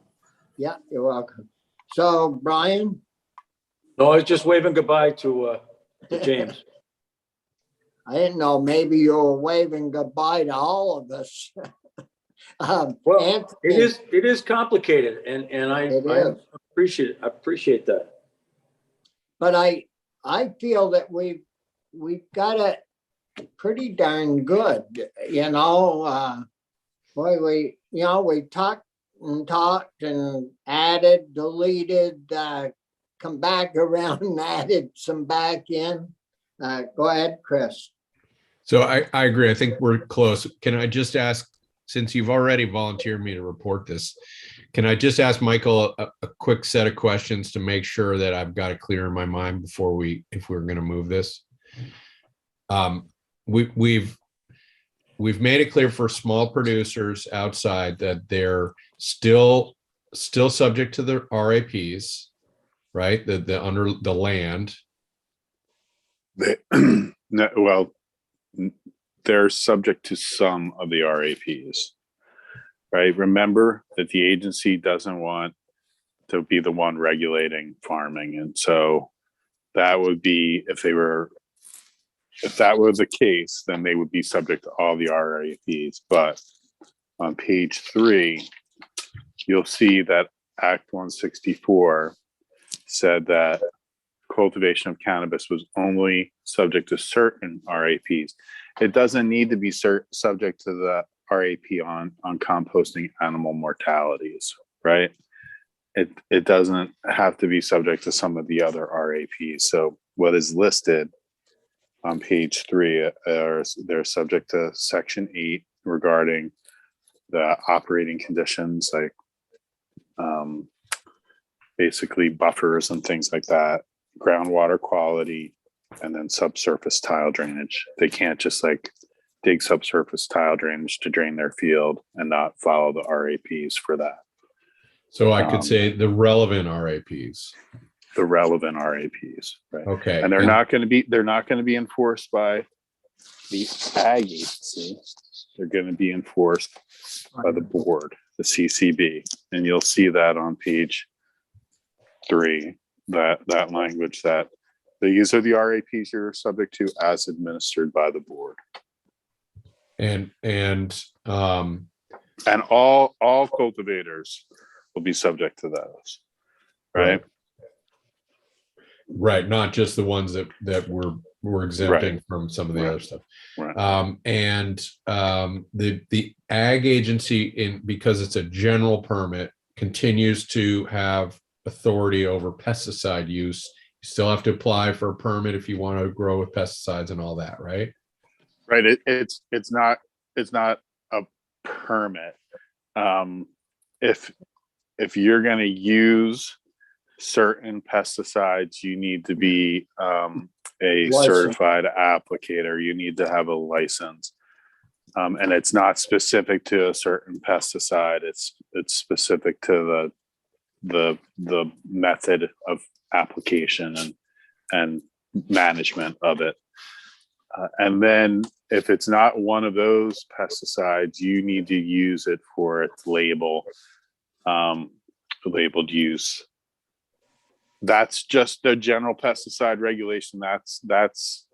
Speaker 1: Yeah, you're welcome. So, Brian?
Speaker 5: No, I was just waving goodbye to James.
Speaker 1: I didn't know, maybe you were waving goodbye to all of us.
Speaker 5: Well,
Speaker 1: Anthony,
Speaker 5: it is complicated, and I appreciate that.
Speaker 1: but I feel that we've got it pretty darn good, you know. Boy, we talked and added, deleted, come back around and added some back in. Go ahead, Chris.
Speaker 6: So I agree. I think we're close. Can I just ask, since you've already volunteered me to report this, can I just ask Michael a quick set of questions to make sure that I've got it clear in my mind before if we're going to move this? We've made it clear for small producers outside that they're still subject to the RAPs, right? The under the land.
Speaker 2: No, well, they're subject to some of the RAPs, right? Remember that the agency doesn't want to be the one regulating farming. And so that would be, if that were the case, then they would be subject to all the RAPs. But on page 3, you'll see that Act 164 said that cultivation of cannabis was only subject to certain RAPs. It doesn't need to be subject to the RAP on composting animal mortalities, right? It doesn't have to be subject to some of the other RAPs. So what is listed on page 3 they're subject to section 8 regarding the operating conditions, like basically buffers and things like that, groundwater quality, and then subsurface tile drainage. They can't just like dig subsurface tile drainage to drain their field and not follow the RAPs for that.
Speaker 6: So I could say the relevant RAPs.
Speaker 2: The relevant RAPs, right?
Speaker 6: Okay.
Speaker 2: And they're not going to be enforced by the ag agency. They're going to be enforced by the board, the CCB, and you'll see that on page 3. That language, that these are the RAPs you're subject to as administered by the board.
Speaker 6: And
Speaker 2: all cultivators will be subject to those, right?
Speaker 6: Right, not just the ones that we're exempting from some of the other stuff.
Speaker 2: Right.
Speaker 6: The ag agency, because it's a general permit, continues to have authority over pesticide use. You still have to apply for a permit if you want to grow with pesticides and all that, right?
Speaker 2: Right. It's not a permit. If you're going to use certain pesticides, you need to be a certified applicator. You need to have a license, and it's not specific to a certain pesticide. It's specific to the method of application and management of it. And then if it's not one of those pesticides, you need to use it for its labeled use. That's just the general pesticide regulation. That's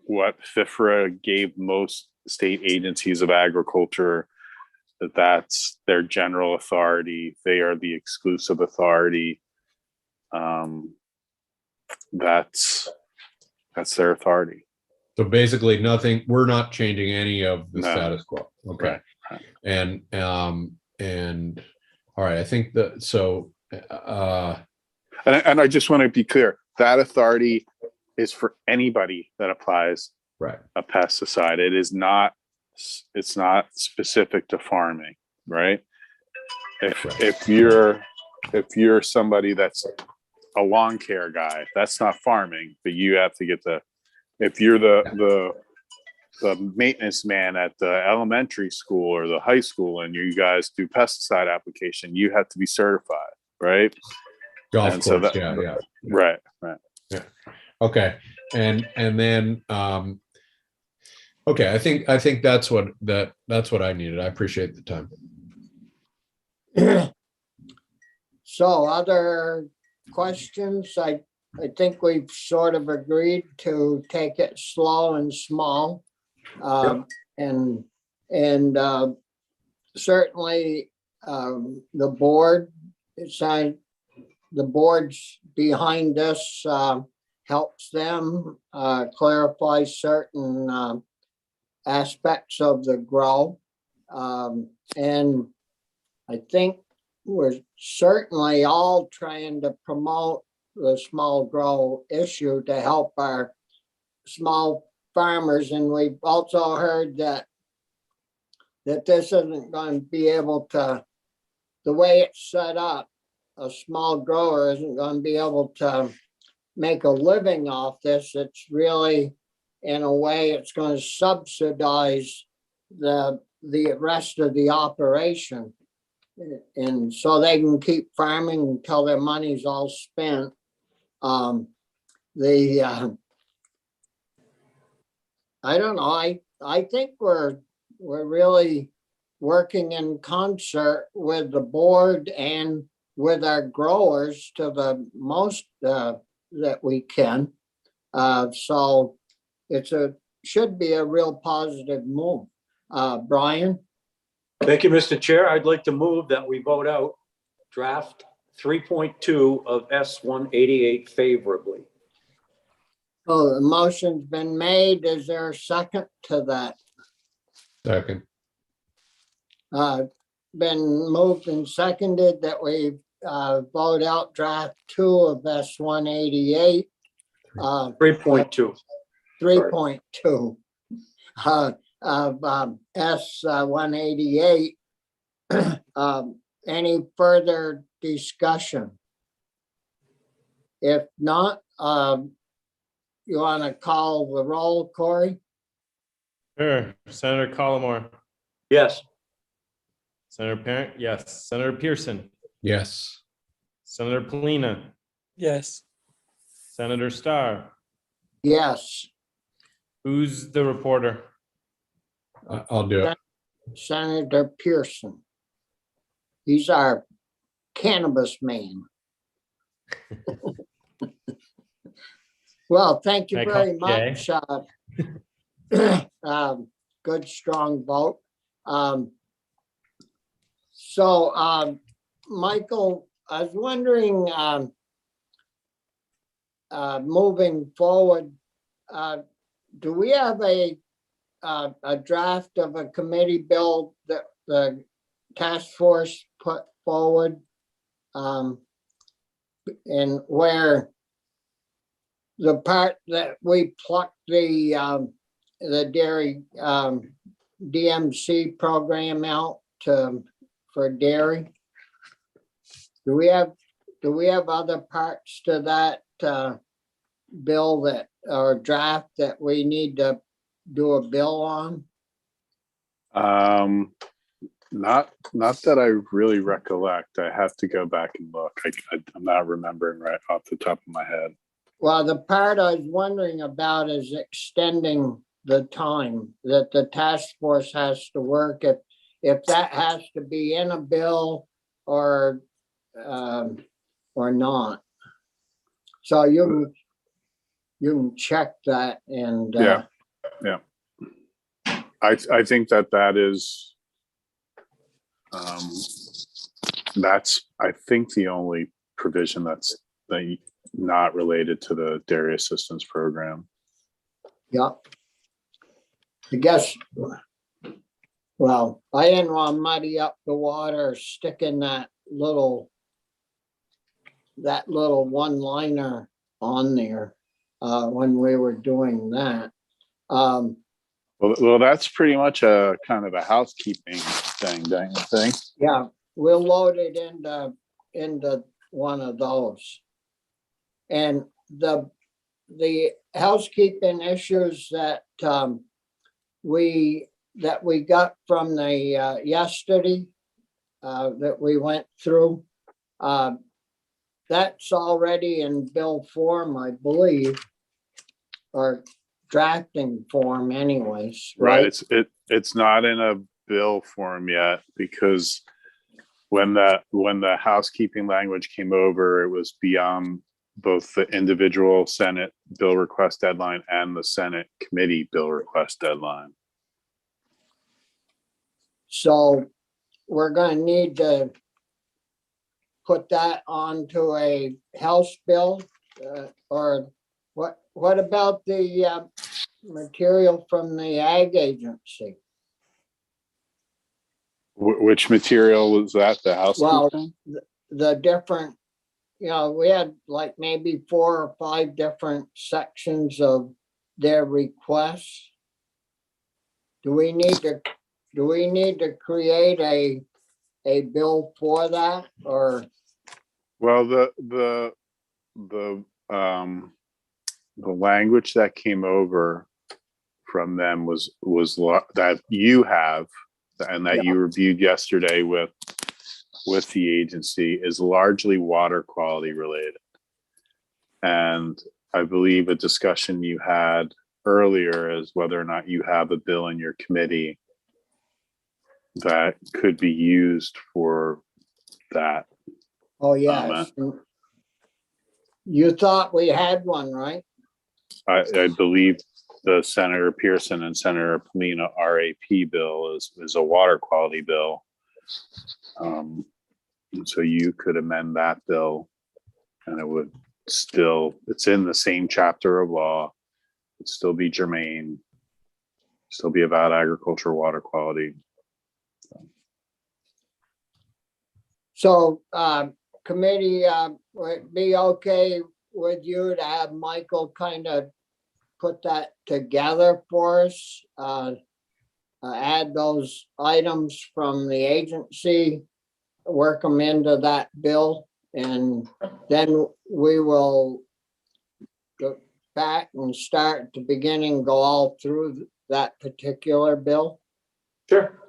Speaker 2: what FIFRA gave most state agencies of agriculture. That's their general authority. They are the exclusive authority. That's their authority.
Speaker 6: So basically nothing, we're not changing any of the
Speaker 2: No.
Speaker 6: status quo. Okay.
Speaker 2: Right.
Speaker 6: And all right, I think that, so,
Speaker 2: And I just want to be clear, that authority is for anybody that applies
Speaker 6: right.
Speaker 2: a pesticide. It's not specific to farming, right? If you're somebody that's a lawn care guy, that's not farming, but you have to get if you're the maintenance man at the elementary school or the high school and you guys do pesticide application, you have to be certified, right?
Speaker 6: Golf
Speaker 2: And
Speaker 6: course,
Speaker 2: so
Speaker 6: yeah.
Speaker 2: Right.
Speaker 6: Yeah. Okay. And then, okay, I think that's what I needed. I appreciate the time.
Speaker 1: So other questions? I think we've sort of agreed to take it slow and small. And certainly the board, the board's behind this, helps them clarify certain aspects of the grow. And I think we're certainly all trying to promote the small grow issue to help our small farmers. And we've also heard that this isn't going to be able to, the way it's set up, a small grower isn't going to be able to make a living off this. It's really, in a way, it's going to subsidize the rest of the operation. And so they can keep farming until their money's all spent. I don't know. I think we're really working in concert with the board and with our growers to the most that we can. So should be a real positive move. Brian?
Speaker 5: Thank you, Mr. Chair. I'd like to move that we vote out draft 3.2 of S-188 favorably.
Speaker 1: Oh, the motion's been made. Is there a second to that?
Speaker 6: Second.
Speaker 1: Been moved and seconded that we vote out draft 2 of S-188.
Speaker 5: 3.2.
Speaker 1: 3.2 of S-188. Any further discussion? If not, you want to call the roll, Corey?
Speaker 10: Sure. Senator Collmore,
Speaker 5: Yes.
Speaker 10: Senator Parent, yes. Senator Pearson,
Speaker 6: Yes.
Speaker 10: Senator Polina,
Speaker 8: Yes.
Speaker 10: Senator Starr.
Speaker 1: Yes.
Speaker 10: Who's the reporter?
Speaker 6: I'll do it.
Speaker 1: Senator Pearson. He's our cannabis man. Well, thank you
Speaker 10: Can I
Speaker 1: very
Speaker 10: call
Speaker 1: much. Good, strong vote. So, Michael, I was wondering, moving forward, do we have a draft of a committee bill that the task force put forward? And where the part that we plucked the dairy DMC program out for dairy. Do we have other parts to that bill that or draft that we need to do a bill on?
Speaker 2: Not that I really recollect. I have to go back and look. I'm not remembering right off the top of my head.
Speaker 1: Well, the part I was wondering about is extending the time that the task force has to work, if that has to be in a bill or not. So you can check that and.
Speaker 2: Yeah. I think that is, that's, I think, the only provision that's not related to the dairy assistance program.
Speaker 1: Yeah. I guess, well, I didn't want to muddy up the water, sticking that little one-liner on there when we were doing that.
Speaker 2: Well, that's pretty much a kind of a housekeeping thing, don't you think?
Speaker 1: Yeah, we'll load it into one of those. And the housekeeping issues that we got from the yesterday that we went through, that's already in bill form, I believe, or drafting form anyways, right?
Speaker 2: It's not in a bill form yet, because when the housekeeping language came over, it was beyond both the individual Senate bill request deadline and the Senate committee bill request deadline.
Speaker 1: So we're going to need to put that onto a House bill, or what about the material from the Ag Agency?
Speaker 2: Which material was that? The housekeeping?
Speaker 1: Well, the different, we had like maybe 4 or 5 different sections of their requests. Do we need to create a bill for that, or?
Speaker 2: Well, the language that came over from them was that you have, and that you reviewed yesterday with the agency, is largely water quality related. And I believe a discussion you had earlier is whether or not you have a bill in your committee that could be used for that.
Speaker 1: Oh, yes. You thought we had one, right?
Speaker 2: I believe the Senator Pearson and Senator Polina RAP bill is a water quality bill. And so you could amend that bill, and it would still, it's in the same chapter of law. It'd still be germane, still be about agriculture water quality.
Speaker 1: So committee, would it be okay with you to have Michael kind of put that together for us? Add those items from the agency, work them into that bill, and then we will go back and start at the beginning, go all through that particular bill.
Speaker 3: Sure.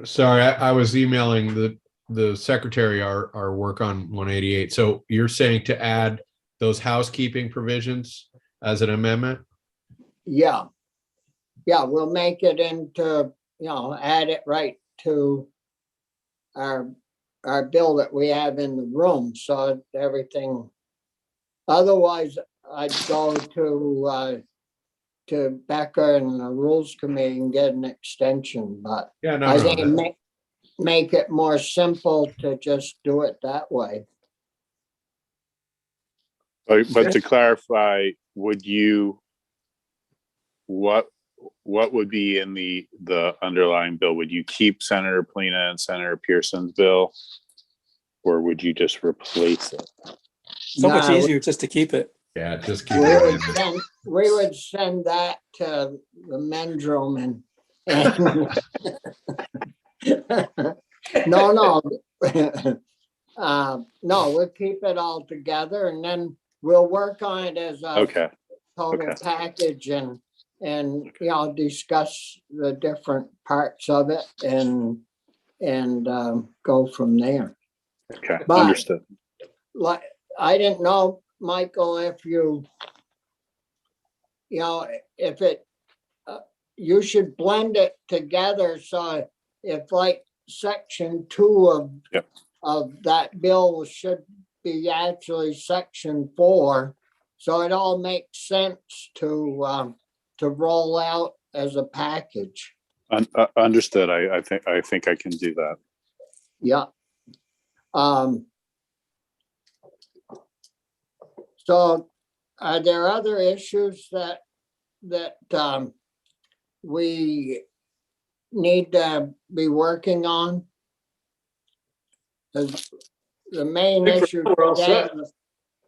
Speaker 6: Sorry, I was emailing the secretary our work on 188. So you're saying to add those housekeeping provisions as an amendment?
Speaker 1: Yeah, we'll make it into, add it right to our bill that we have in the room, so everything. Otherwise, I'd go to Becca and the Rules Committee and get an extension, but
Speaker 6: Yeah,
Speaker 1: I think make it more simple to just do it that way.
Speaker 2: But to clarify, would you, what would be in the underlying bill? Would you keep Senator Polina and Senator Pearson's bill, or would you just replace it?
Speaker 8: So much
Speaker 1: No,
Speaker 8: easier just to keep it.
Speaker 6: Yeah, just keep
Speaker 1: We
Speaker 6: it.
Speaker 1: would send that to the men's room and no, we'll keep it all together, and then we'll work on it as a
Speaker 2: Okay.
Speaker 1: total
Speaker 2: Okay.
Speaker 1: package, and discuss the different parts of it and go from there.
Speaker 2: Okay.
Speaker 1: But-
Speaker 2: Understood.
Speaker 1: Like, I didn't know, Michael, if you know, if it, you should blend it together, so if like section 2 of
Speaker 2: Yep.
Speaker 1: of that bill should be actually section 4, so it all makes sense to roll out as a package.
Speaker 2: Understood. I think I can do that.
Speaker 1: Yeah. So are there other issues that we need to be working on? The main
Speaker 5: I think for
Speaker 1: issue
Speaker 5: now we're all
Speaker 1: today,
Speaker 5: set.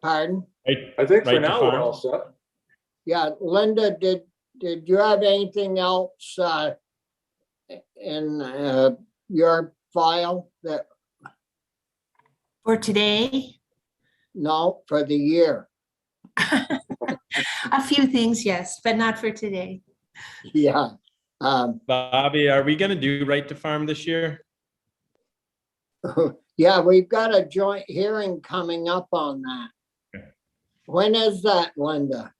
Speaker 1: pardon?
Speaker 5: I think for
Speaker 10: Right to
Speaker 5: now, we're
Speaker 10: farm.
Speaker 5: all set.
Speaker 1: Yeah, Linda, did you have anything else in your file that,
Speaker 7: For today,
Speaker 1: no, for the year?
Speaker 7: a few things, yes, but not for today.
Speaker 1: Yeah.
Speaker 10: Bobby, are we gonna do right to farm this year?
Speaker 1: Yeah, we've got a joint hearing coming up on that. When is that, Linda?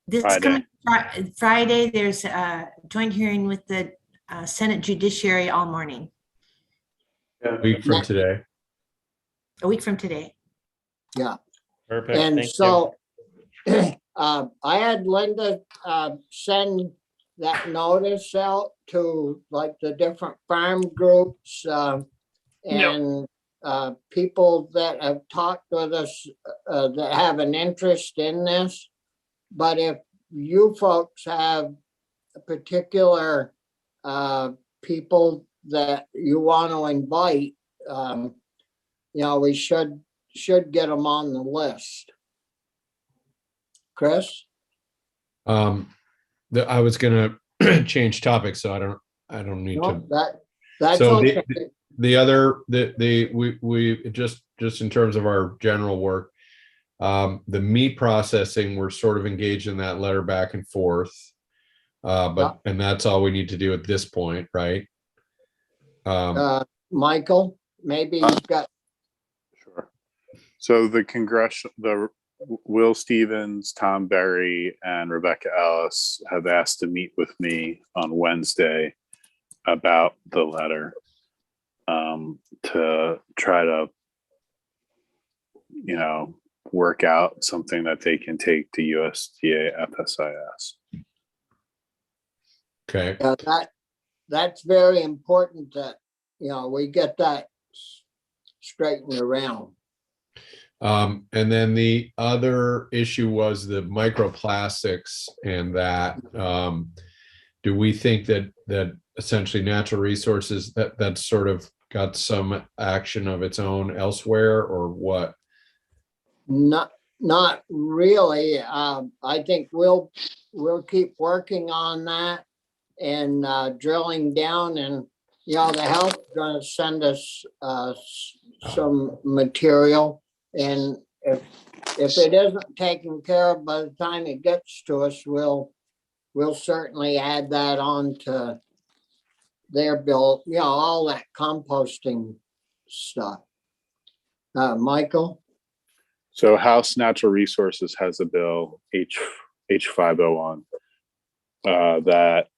Speaker 7: This
Speaker 2: Friday.
Speaker 7: coming Friday, there's a joint hearing with the Senate Judiciary all morning,
Speaker 10: A week from today.
Speaker 7: a week from today.
Speaker 1: Yeah.
Speaker 10: Perfect.
Speaker 1: And
Speaker 10: Thank you.
Speaker 1: so I had Linda send that notice out to like the different farm groups and people that have talked with us that have an interest in this. But if you folks have a particular people that you want to invite, we should get them on the list. Chris?
Speaker 6: I was gonna change topics, so I don't need
Speaker 1: No,
Speaker 6: to.
Speaker 1: that's
Speaker 6: So
Speaker 1: okay.
Speaker 6: the other, we just in terms of our general work, the meat processing, we're sort of engaged in that letter back and forth. And that's all we need to do at this point, right?
Speaker 1: Michael, maybe you've got,
Speaker 2: Sure. So the Will Stevens, Tom Berry, and Rebecca Ellis have asked to meet with me on Wednesday about the letter to try to, work out something that they can take to USDA FSIS.
Speaker 6: Okay.
Speaker 1: that's very important that, we get that straightened around.
Speaker 6: And then the other issue was the microplastics, and that do we think that essentially natural resources that sort of got some action of its own elsewhere, or what?
Speaker 1: Not really. I think we'll keep working on that and drilling down, and the health is going to send us some material, and if it isn't taken care of by the time it gets to us, we'll certainly add that on to their bill. All that composting stuff. Michael?
Speaker 2: So House Natural Resources has a bill, H501, that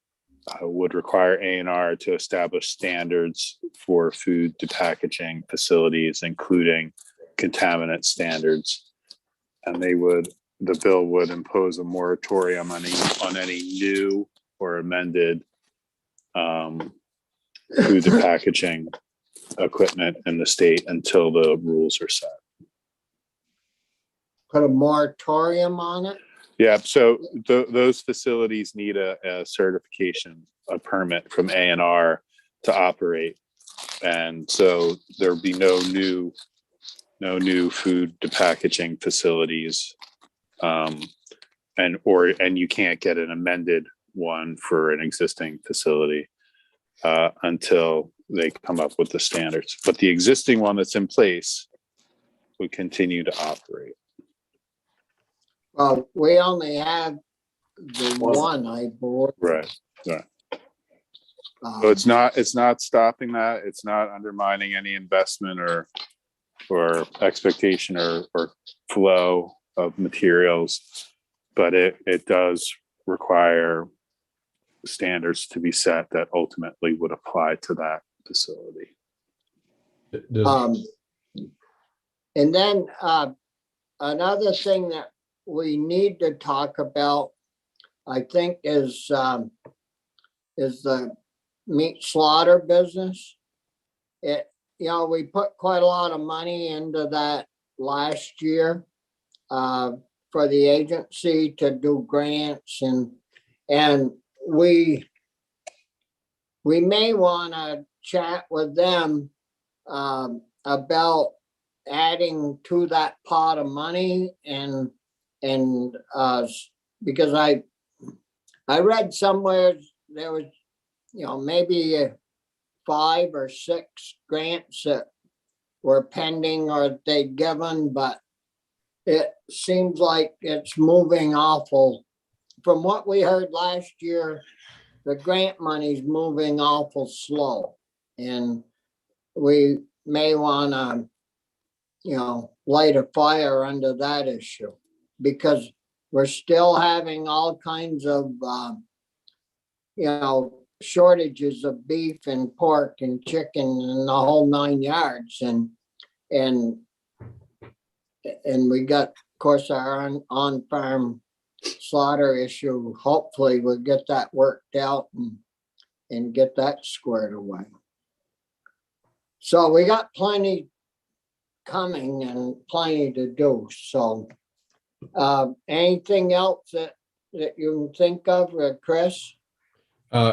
Speaker 2: would require A&R to establish standards for food to packaging facilities, including contaminant standards. And the bill would impose a moratorium on any new or amended food to packaging equipment in the state until the rules are set.
Speaker 1: Put a moratorium on it?
Speaker 2: Yeah, so those facilities need a certification, a permit from A&R to operate. And so there'll be no new food to packaging facilities. And you can't get an amended one for an existing facility until they come up with the standards. But the existing one that's in place would continue to operate.
Speaker 1: Well, we only have the one, I believe.
Speaker 2: Right. So it's not stopping that. It's not undermining any investment or expectation or flow of materials, but it does require standards to be set that ultimately would apply to that facility.
Speaker 1: And then another thing that we need to talk about, I think, is the meat slaughter business. We put quite a lot of money into that last year for the agency to do grants, and we may want to chat with them about adding to that pot of money, and because I read somewhere there was maybe 5 or 6 grants that were pending or they'd given, but it seems like it's moving awful. From what we heard last year, the grant money's moving awful slow, and we may want to light a fire under that issue, because we're still having all kinds of shortages of beef and pork and chicken and the whole 9 yards, and we got, of course, our on-farm slaughter issue. Hopefully we'll get that worked out and get that squared away. So we got plenty coming and plenty to do. So anything else that you can think of, Chris?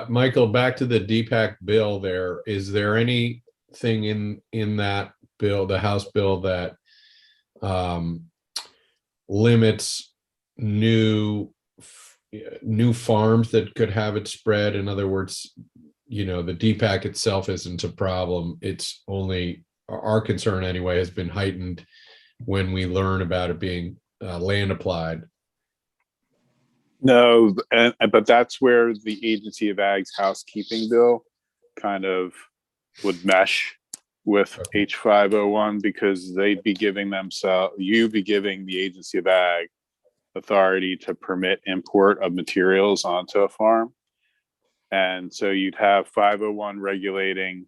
Speaker 6: Michael, back to the DPAC bill there. Is there anything in that bill, the House bill, that limits new farms that could have it spread? In other words, the DPAC itself isn't a problem. It's only our concern anyway has been heightened when we learn about it being land applied.
Speaker 2: No, but that's where the Agency of Ag's housekeeping bill kind of would mesh with H501, because they'd be giving you'd be giving the Agency of Ag authority to permit import of materials onto a farm. And so you'd have 501 regulating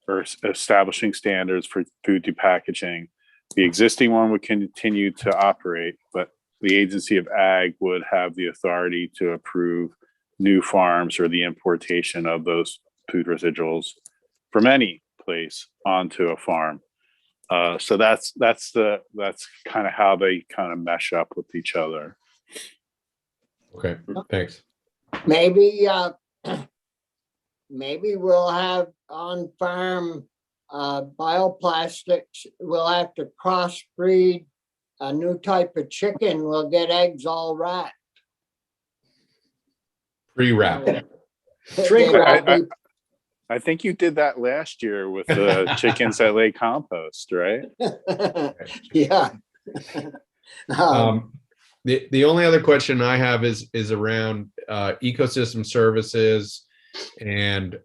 Speaker 2: or establishing standards for food depackaging. The existing one would continue to operate, but the Agency of Ag would have the authority to approve new farms or the importation of those food residuals from any place onto a farm. So that's kind of how they kind of mesh up with each other.
Speaker 6: Okay, thanks.
Speaker 1: Maybe we'll have on-farm bioplastics. We'll have to crossbreed a new type of chicken. We'll get eggs all wrapped.
Speaker 6: Pre-wrapped.
Speaker 2: I think you did that last year with the chickens that lay compost, right?
Speaker 1: Yeah.
Speaker 6: The only other question I have is around ecosystem services and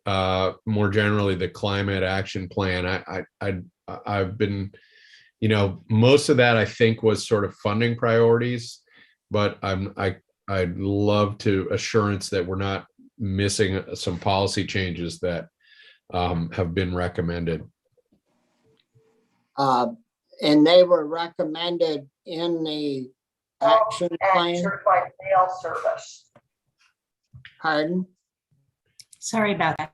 Speaker 6: more generally the climate action plan. I've been, most of that I think was sort of funding priorities, but I'd love to assurance that we're not missing some policy changes that have been recommended.
Speaker 1: And they were recommended in the action plan.
Speaker 11: Certified mail service.
Speaker 1: Pardon?
Speaker 7: Sorry about that.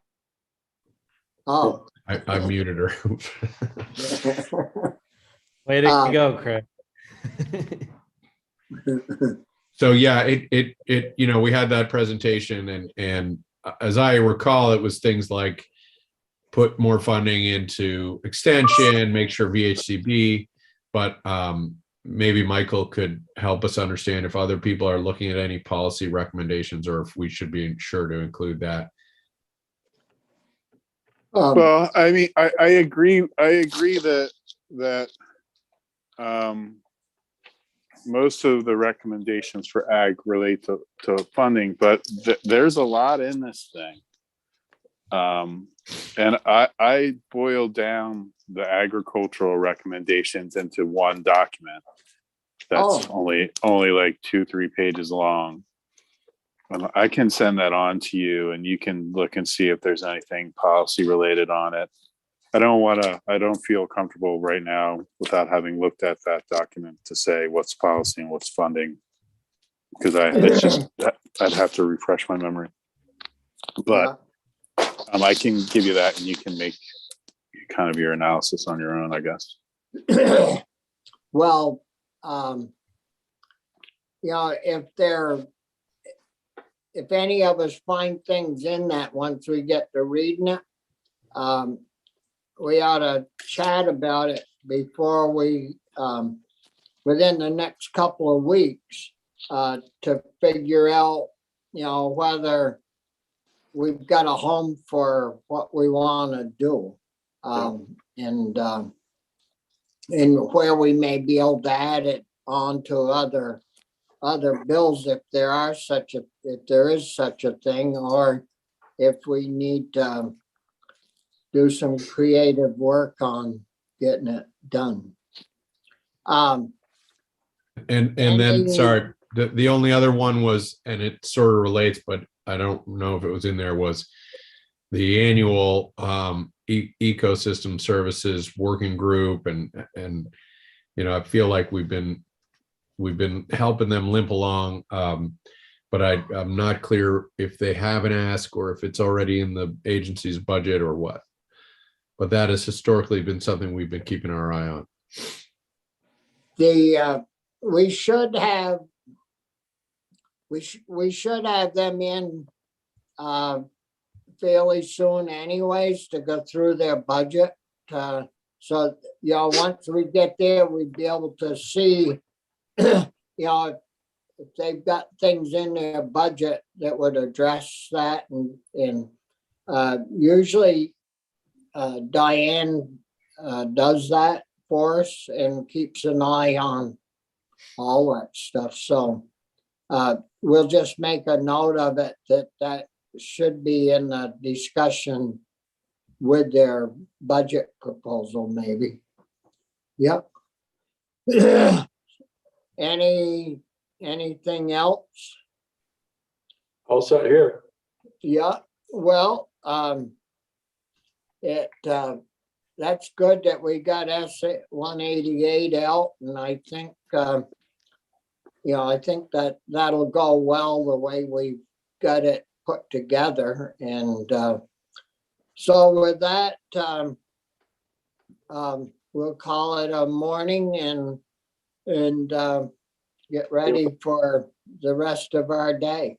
Speaker 1: Oh.
Speaker 6: I muted her.
Speaker 10: Way to go, Craig.
Speaker 6: So yeah, we had that presentation, and as I recall, it was things like put more funding into extension, make sure VHCB, but maybe Michael could help us understand if other people are looking at any policy recommendations or if we should be sure to include that.
Speaker 2: Well, I mean, I agree that most of the recommendations for ag relate to funding, but there's a lot in this thing. And I boiled down the agricultural recommendations into one document. That's
Speaker 1: Oh.
Speaker 2: only like 2-3 pages long. I can send that on to you and you can look and see if there's anything policy related on it. I don't feel comfortable right now without having looked at that document to say what's policy and what's funding. Because I'd have to refresh my memory. But I can give you that and you can make kind of your analysis on your own, I guess.
Speaker 1: Well, if any of us find things in that once we get to reading it, we ought to chat about it before we, within the next couple of weeks, to figure out, whether we've got a home for what we want to do. And where we may be able to add it on to other bills if there is such a thing, or if we need to do some creative work on getting it done.
Speaker 6: And then,
Speaker 1: Any-
Speaker 6: sorry, the only other one was, and it sort of relates, but I don't know if it was in there, was the annual ecosystem services working group. And I feel like we've been helping them limp along. But I'm not clear if they have an ask or if it's already in the agency's budget or what. But that has historically been something we've been keeping our eye on.
Speaker 1: We should have them in fairly soon anyways to go through their budget. So, once we get there, we'd be able to see, if they've got things in their budget that would address that. And usually Diane does that for us and keeps an eye on all that stuff. So we'll just make a note of it that should be in the discussion with their budget proposal, maybe. Yep. Anything else?
Speaker 5: All set here.
Speaker 1: Yeah, well, that's good that we got S-188 out, and I think, I think that'll go well the way we got it put together. And so with that, we'll call it a morning and get ready for the rest of our day.